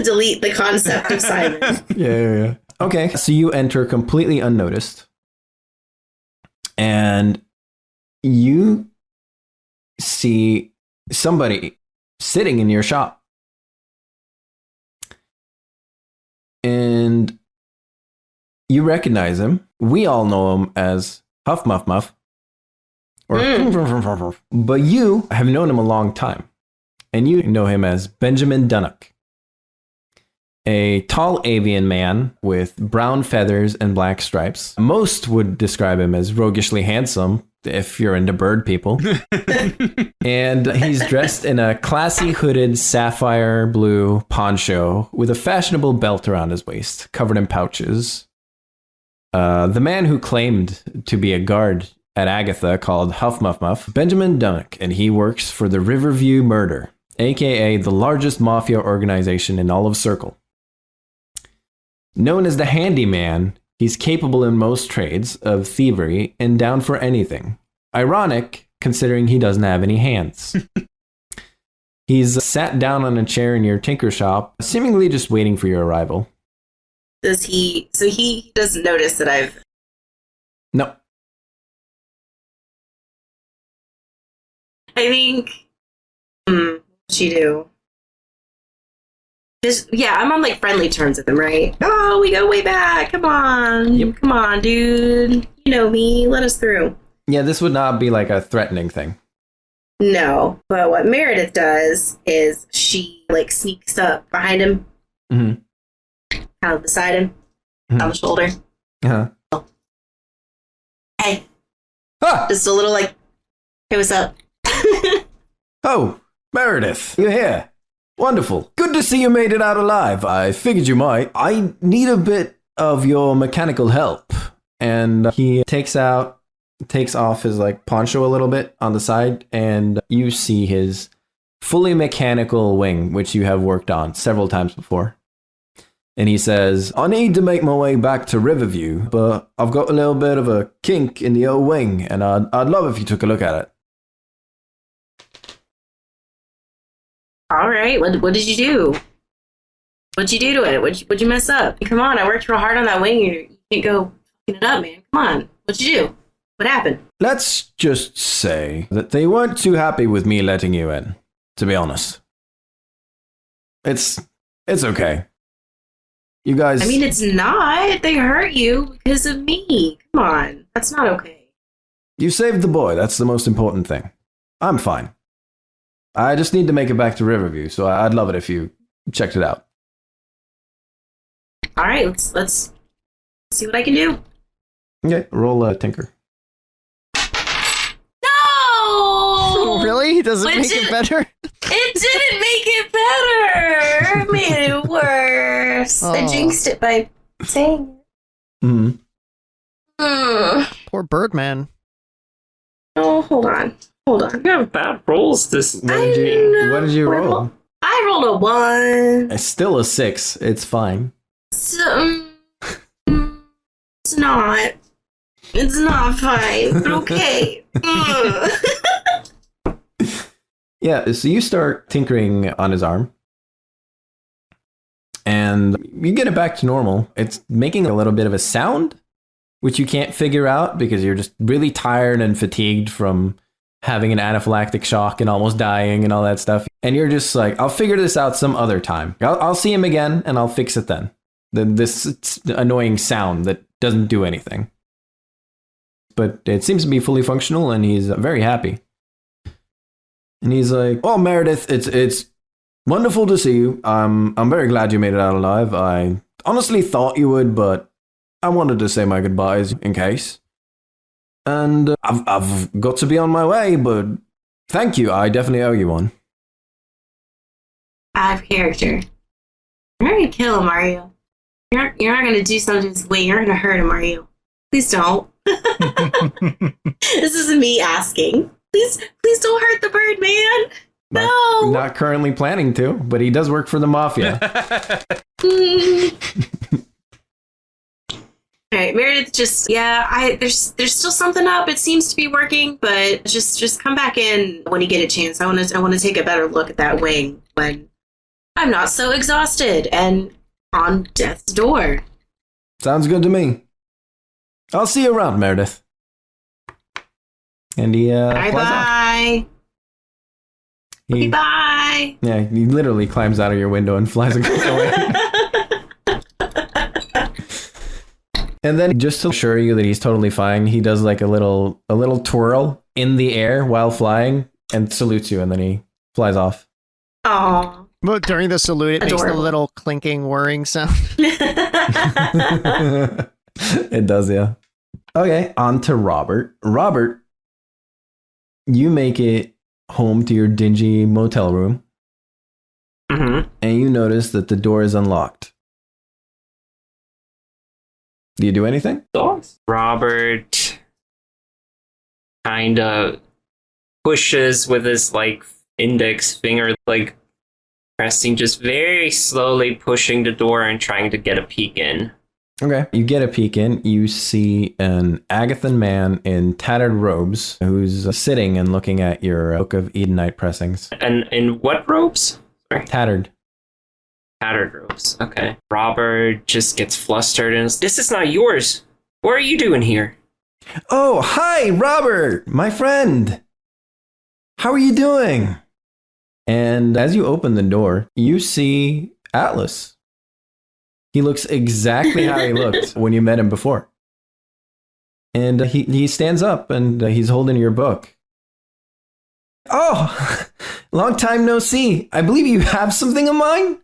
delete the concept of Simon. Yeah. Okay, so you enter completely unnoticed, and you see somebody sitting in your shop, and you recognize him. We all know him as Huff Muff Muff, or but you have known him a long time, and you know him as Benjamin Dunnock. A tall avian man with brown feathers and black stripes. Most would describe him as roguishly handsome if you're into bird people. And he's dressed in a classy hooded sapphire blue poncho with a fashionable belt around his waist, covered in pouches. The man who claimed to be a guard at Agatha called Huff Muff Muff, Benjamin Dunnock, and he works for the Riverview Murder, aka the largest mafia organization in all of Circle. Known as the Handyman, he's capable in most trades of thievery and down for anything. Ironic, considering he doesn't have any hands. He's sat down on a chair in your tinker shop, seemingly just waiting for your arrival. Does he? So he doesn't notice that I've. No. I think. What'd she do? Yeah, I'm on like friendly terms with him, right? Oh, we go way back. Come on. Yep. Come on, dude. You know me. Let us through. Yeah, this would not be like a threatening thing. No, but what Meredith does is she like sneaks up behind him, Mm-hmm. kind of beside him, Mhm. on the shoulder. Uh-huh. Hey, Ah! just a little like, hey, what's up? Oh, Meredith, you're here. Wonderful. Good to see you made it out alive. I figured you might. I need a bit of your mechanical help. And he takes off his like poncho a little bit on the side, and you see his fully mechanical wing, which you have worked on several times before. And he says, I need to make my way back to Riverview, but I've got a little bit of a kink in the old wing, and I'd love if you took a look at it. All right, what did you do? What'd you do to it? What'd you mess up? Come on, I worked real hard on that wing. You can't go fucking it up, man. Come on, what'd you do? What happened? Let's just say that they weren't too happy with me letting you in, to be honest. It's okay. You guys... I mean, it's not. They hurt you because of me. Come on, that's not okay. You saved the boy. That's the most important thing. I'm fine. I just need to make it back to Riverview, so I'd love it if you checked it out. All right, let's see what I can do. Okay, roll Tinker. No! Oh, really? Does it But make it better? It didn't make it better. It made it worse. I Oh. jinxed it by saying Mm-hmm. it. Ugh. Poor Birdman. Oh, hold on. You have bad rolls this. What did you roll? I rolled a 1. It's still a 6. It's fine. So, it's not. It's not fine, but okay. Ugh. Yeah, so you start tinkering on his arm. And you get it back to normal. It's making a little bit of a sound, which you can't figure out because you're just really tired and fatigued from having an anaphylactic shock and almost dying and all that stuff. And you're just like, I'll figure this out some other time. I'll see him again and I'll fix it then. This annoying sound that doesn't do anything. But it seems to be fully functional and he's very happy. And he's like, oh, Meredith, it's wonderful to see you. I'm very glad you made it out alive. I honestly thought you would, but I wanted to say my goodbyes in case. And I've got to be on my way, but thank you. I definitely owe you one. I have character. You're not gonna kill him, are you? You're not gonna do something to his wing. You're gonna hurt him, are you? Please don't. This is me asking. Please don't hurt the bird, man. No. Not currently planning to, but he does work for the mafia. All right, Meredith. There's still something up. It seems to be working, but just come back in when you get a chance. I want to take a better look at that wing when I'm not so exhausted and on death's door. Sounds good to me. I'll see you around, Meredith. And he flies off. Bye. Bye. Yeah, he literally climbs out of your window and flies away. And then, just to assure you that he's totally fine, he does like a little twirl in the air while flying and salutes you, and then he flies off. Aw. But during the salute, it makes the Adorable. little clinking, whirring sound. It does, yeah. Okay, on to Robert. Robert, you make it home to your dingy motel room, Mm-hmm. and you notice that the door is unlocked. Do you do anything? Robert kind of pushes with his like index finger, like pressing, just very slowly pushing the door and trying to get a peek in. Okay. You get a peek in. You see an Agathan man in tattered robes who's sitting and looking at your Book of Edenite pressings. And in what robes? Sorry. Tattered. Tattered robes. Okay. Robert just gets flustered and this is not yours. What are you doing here? Oh, hi, Robert, my friend. How are you doing? And as you open the door, you see Atlas. He looks exactly how he looked when you met him before. And he stands up and he's holding your book. Oh, long time no see. I believe you have something of mine.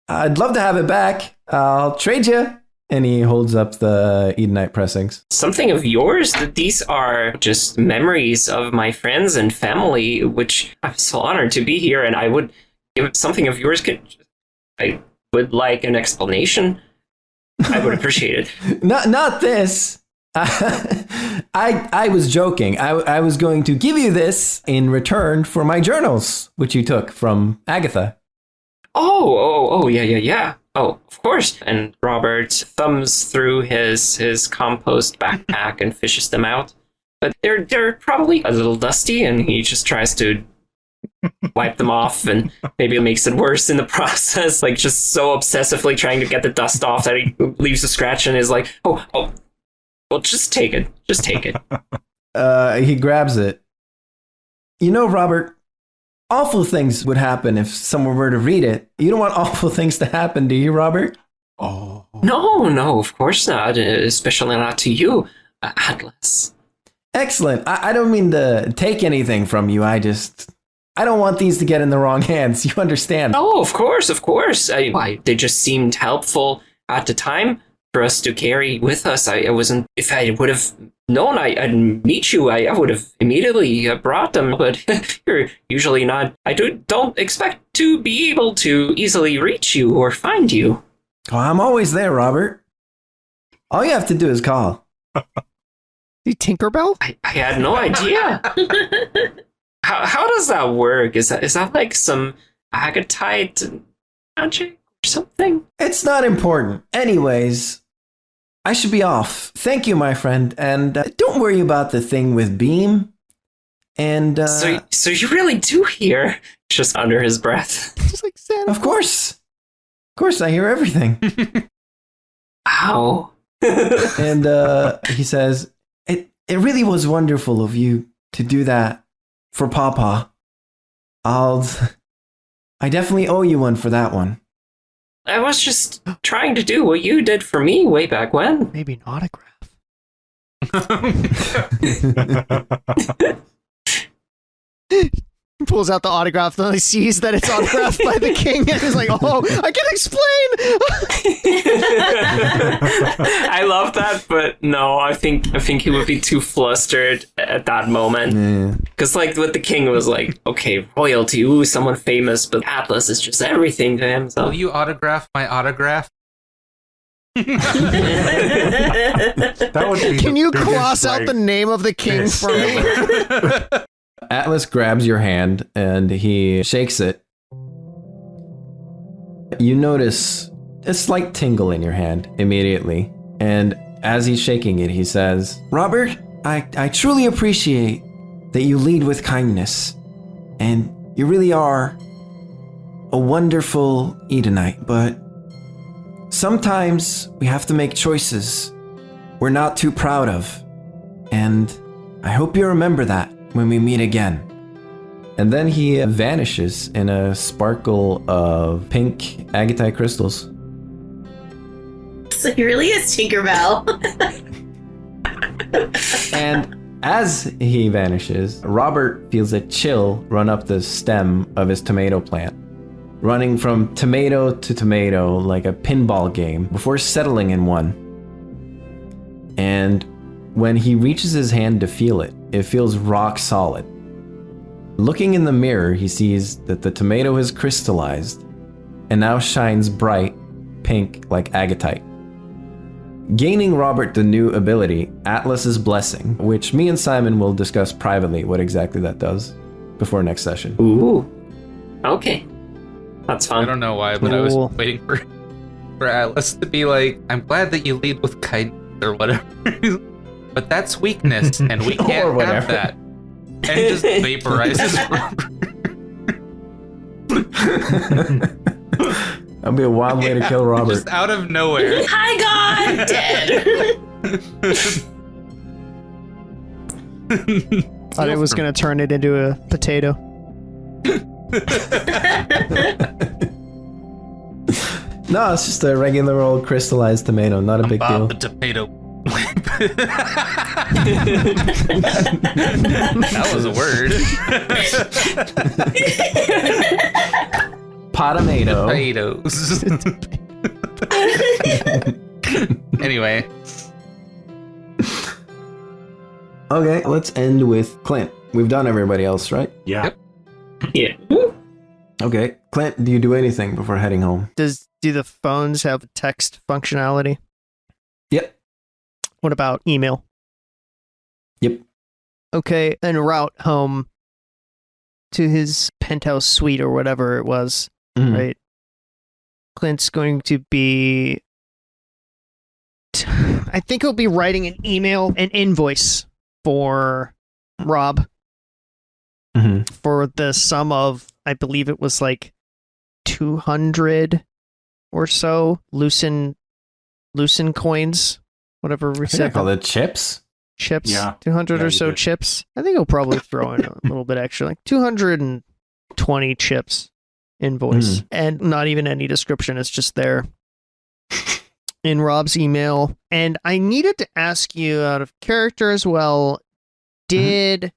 I'd love to have it back. I'll trade you. And he holds up the Edenite pressings. Something of yours? These are just memories of my friends and family, which I'm so honored to be here, and I would give something of yours. I would like an explanation. I would appreciate it. Not this. I was joking. I was going to give you this in return for my journals, which you took from Agatha. Oh, yeah. Oh, of course. And Robert thumbs through his compost backpack and fishes them out. But they're probably a little dusty, and he just tries to wipe them off, and maybe it makes it worse in the process. Like, just so obsessively trying to get the dust off that he leaves a scratch and is like, oh, well, just take it. Just take it. He grabs it. You know, Robert, awful things would happen if someone were to read it. You don't want awful things to happen, do you, Robert? Oh. No, of course not. Especially not to you, Atlas. Excellent. I don't mean to take anything from you. I don't want these to get in the wrong hands. You understand? Oh, of course. They just seemed helpful at the time for us to carry with us. I wasn't. If I would have known I'd meet you, I would have immediately brought them. But you're usually not. I don't expect to be able to easily reach you or find you. Oh, I'm always there, Robert. All you have to do is call. The Tinkerbell? I had no idea. How does that work? Is that like some Agatite magic or something? It's not important. Anyways, I should be off. Thank you, my friend. And don't worry about the thing with Beam. And So you really do hear, just under his breath. Just like Santa. Of course, I hear everything. Ow. And he says, it really was wonderful of you to do that for Papa. I definitely owe you one for that one. I was just trying to do what you did for me way back when. Maybe an autograph. He pulls out the autograph, then he sees that it's autographed by the king, and he's like, "Oh, I can explain." I love that, but no, I think he would be too flustered at that moment. Because like with the king, it was like, okay, royalty, ooh, someone famous, but Atlas is just everything to him. So Will you autograph my autograph? That would be Can the you biggest, cross out like, the name of the king miss for me? ever. Atlas grabs your hand and he shakes it. You notice a slight tingle in your hand immediately. And as he's shaking it, he says, Robert, I truly appreciate that you lead with kindness. And you really are a wonderful Edenite, but sometimes we have to make choices we're not too proud of. And I hope you remember that when we meet again. And then he vanishes in a sparkle of pink agatite crystals. So he really is Tinkerbell. And as he vanishes, Robert feels a chill run up the stem of his tomato plant, running from tomato to tomato like a pinball game before settling in one. And when he reaches his hand to feel it, it feels rock solid. Looking in the mirror, he sees that the tomato has crystallized and now shines bright pink like agatite. Gaining Robert the new ability, Atlas's Blessing, which me and Simon will discuss privately what exactly that does before next session. Ooh. Okay. That's fun. I don't know why, but I was Cool. waiting for Atlas to be like, I'm glad that you lead with kindness or whatever. But that's weakness, and we Or can't have whatever. that. And just vaporizes. That'd be a wild way to kill Robert. Just out of nowhere. Hi, God, dead. Thought it was going to turn it into a potato. No, it's just a regular old crystallized tomato, not a big Bob deal. the tomato. That was a word. Potatomato. Potatoes. Anyway, Okay, let's end with Clint. We've done everybody else, right? Yeah. Yeah. Okay, Clint, do you do anything before heading home? Do the phones have text functionality? Yep. What about email? Yep. Okay, en route home to his penthouse suite or whatever it was, Mhm. right? Clint's going to be... I think he'll be writing an invoice for Rob Mhm. for the sum of, I believe it was like 200 or so Lucin coins, whatever we I think I said. call it chips. Chips, Yeah. 200 Yeah, or you so did. chips. I think he'll probably throw in a little bit extra, like 220 chips invoice, and not even any description. It's just there in Rob's email. And I needed to ask you out of character as well. Did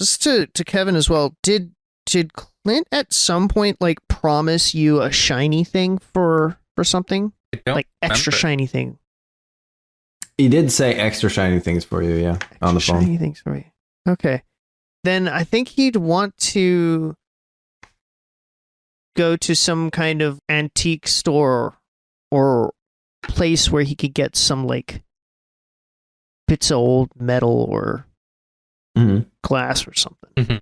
just to Kevin as well? Did Clint at some point like promise you a shiny thing for something, I don't like extra remember. shiny thing? He did say extra shiny things for you, yeah, on the Extra phone. shiny things for you. Okay. Then I think he'd want to go to some kind of antique store or place where he could get some like bits of old metal or Mhm. glass or something.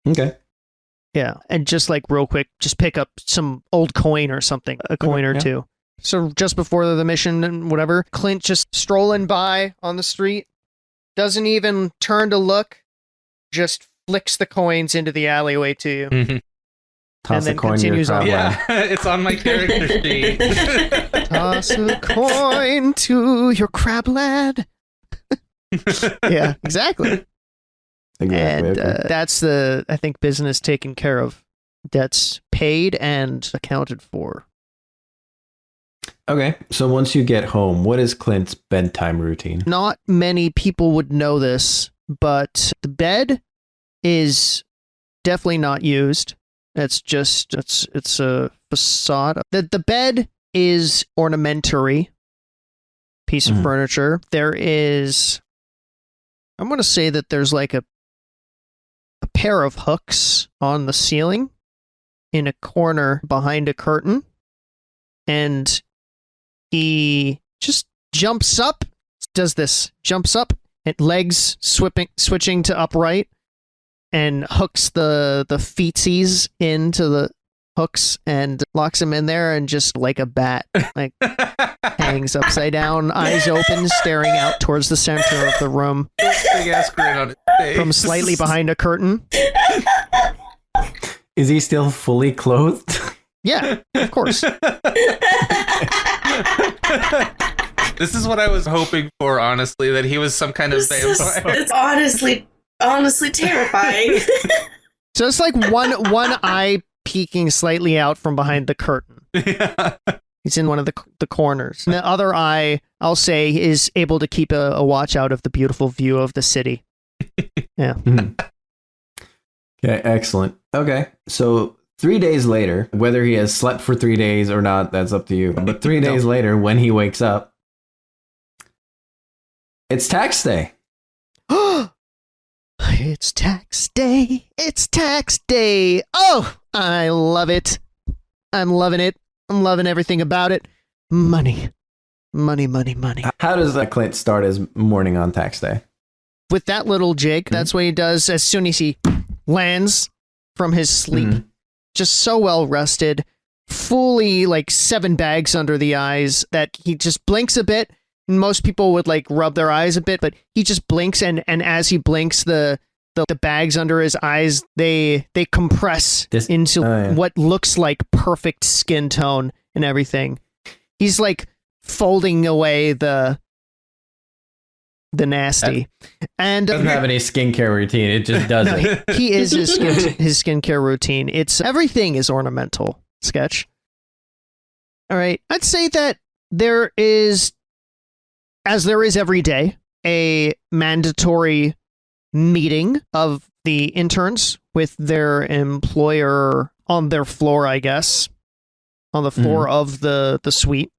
Okay. Yeah. And just like real quick, just pick up some old coin or something, a coin or yeah. two. So just before the mission and whatever, Clint just strolling by on the street, doesn't even turn to look, just flicks the coins into the alleyway to you. Toss then a coin to your continues on. crab Yeah, lad. it's on my character sheet. Toss a coin to your crab lad. Yeah, exactly. Exactly. And okay. that's the, I think, business taken care of. Debts paid and accounted for. Okay, so once you get home, what is Clint's bedtime routine? Not many people would know this, but the bed is definitely not used. It's just it's a facade. The bed is ornamentary piece of Mhm. furniture. There is, I'm going to say that there's like a pair of hooks on the ceiling in a corner behind a curtain, and he just jumps up, jumps up, and legs switching to upright, and hooks the feetsies into the hooks and locks him in there, and just like a bat, like hangs upside down, eyes open, staring out towards the center of the room Big ass grin on his face. from slightly behind a curtain. Is he still fully clothed? Yeah, of course. This is what I was hoping for, honestly, that he was some kind of vampire. It's honestly terrifying. So it's like one eye peeking slightly out from behind the curtain. Yeah. He's in one of the corners. And the other eye, I'll say, is able to keep a watch out of the beautiful view of the city. Yeah. Mhm. Okay, excellent. Okay, so 3 days later, whether he has slept for 3 days or not, that's up to you. But 3 days later, when he wakes up, it's tax day. Yeah. It's tax day. It's tax day. Oh, I love it. I'm loving it. I'm loving everything about it. Money. Money, money, money. How does Clint start his morning on tax day? With that little jig, that's what he does as soon as he lands from his sleep. Just so well rested, fully like 7 bags under the eyes that he just blinks a bit. And most people would like rub their eyes a bit, but he just blinks, and as he blinks, the bags under his eyes, they compress into what looks like perfect skin tone and everything. He's like folding away the nasty, and Doesn't have any skincare routine. It just does it. he is his skincare routine. It's everything is ornamental. Sketch. All right, I'd say that there is, as there is every day, a mandatory meeting of the interns with their employer on their floor, I guess, on the floor of the suite.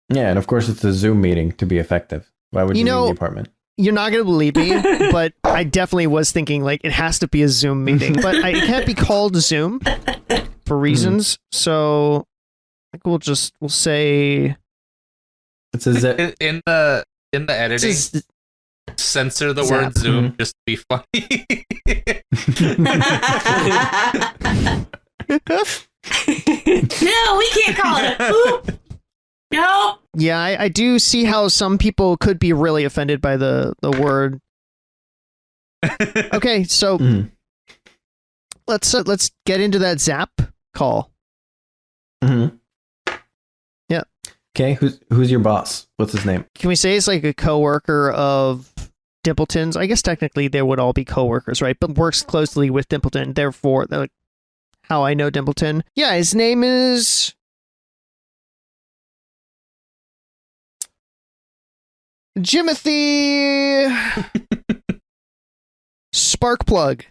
Yeah, and of course it's a Zoom meeting to be effective. Why would you leave the apartment? You're not going to believe me, but I definitely was thinking like it has to be a Zoom meeting, but it can't be called Zoom for reasons. So I think we'll say it's a in the editing. Censor the word Zoom just to be funny. No, we can't call it a poop. No. Yeah, I do see how some people could be really offended by the word. Okay, so let's get into that Zap call. Yeah. Okay, who's your boss? What's his name? Can we say it's like a coworker of Dimpleton's? I guess technically they would all be coworkers, right? But works closely with Dimpleton. Therefore, like how I know Dimpleton. Yeah, his name is Jimothy Sparkplug.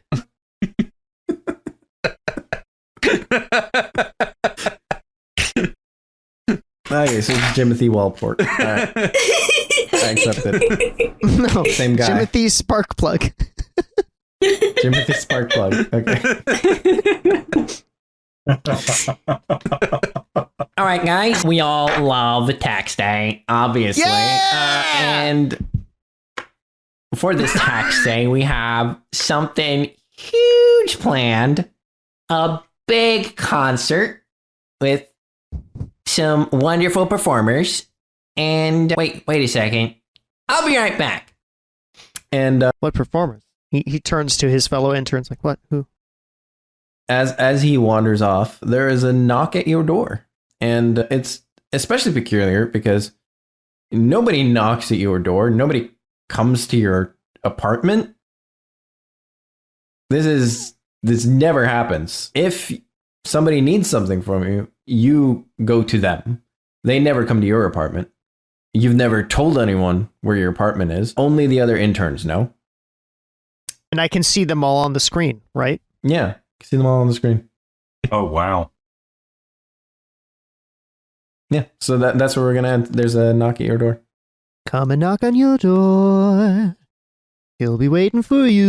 Okay, so it's Jimothy Walport. All right. I accept it. No, same guy. Jimothy Sparkplug. Jimothy Sparkplug. Okay. All right, guys. We all love tax day, obviously. And for this tax day, we have something huge planned. A big concert with some wonderful performers. And wait a second. I'll be right back. And what performers? He turns to his fellow interns like, what? Who? As he wanders off, there is a knock at your door. And it's especially peculiar because nobody knocks at your door. Nobody comes to your apartment. This never happens. If somebody needs something from you, you go to them. They never come to your apartment. You've never told anyone where your apartment is. Only the other interns know. And I can see them all on the screen, right? Yeah, I can see them all on the screen. Oh, wow. Yeah, so that's where we're going to end. There's a knock at your door. Come and knock on your door. He'll be waiting for you.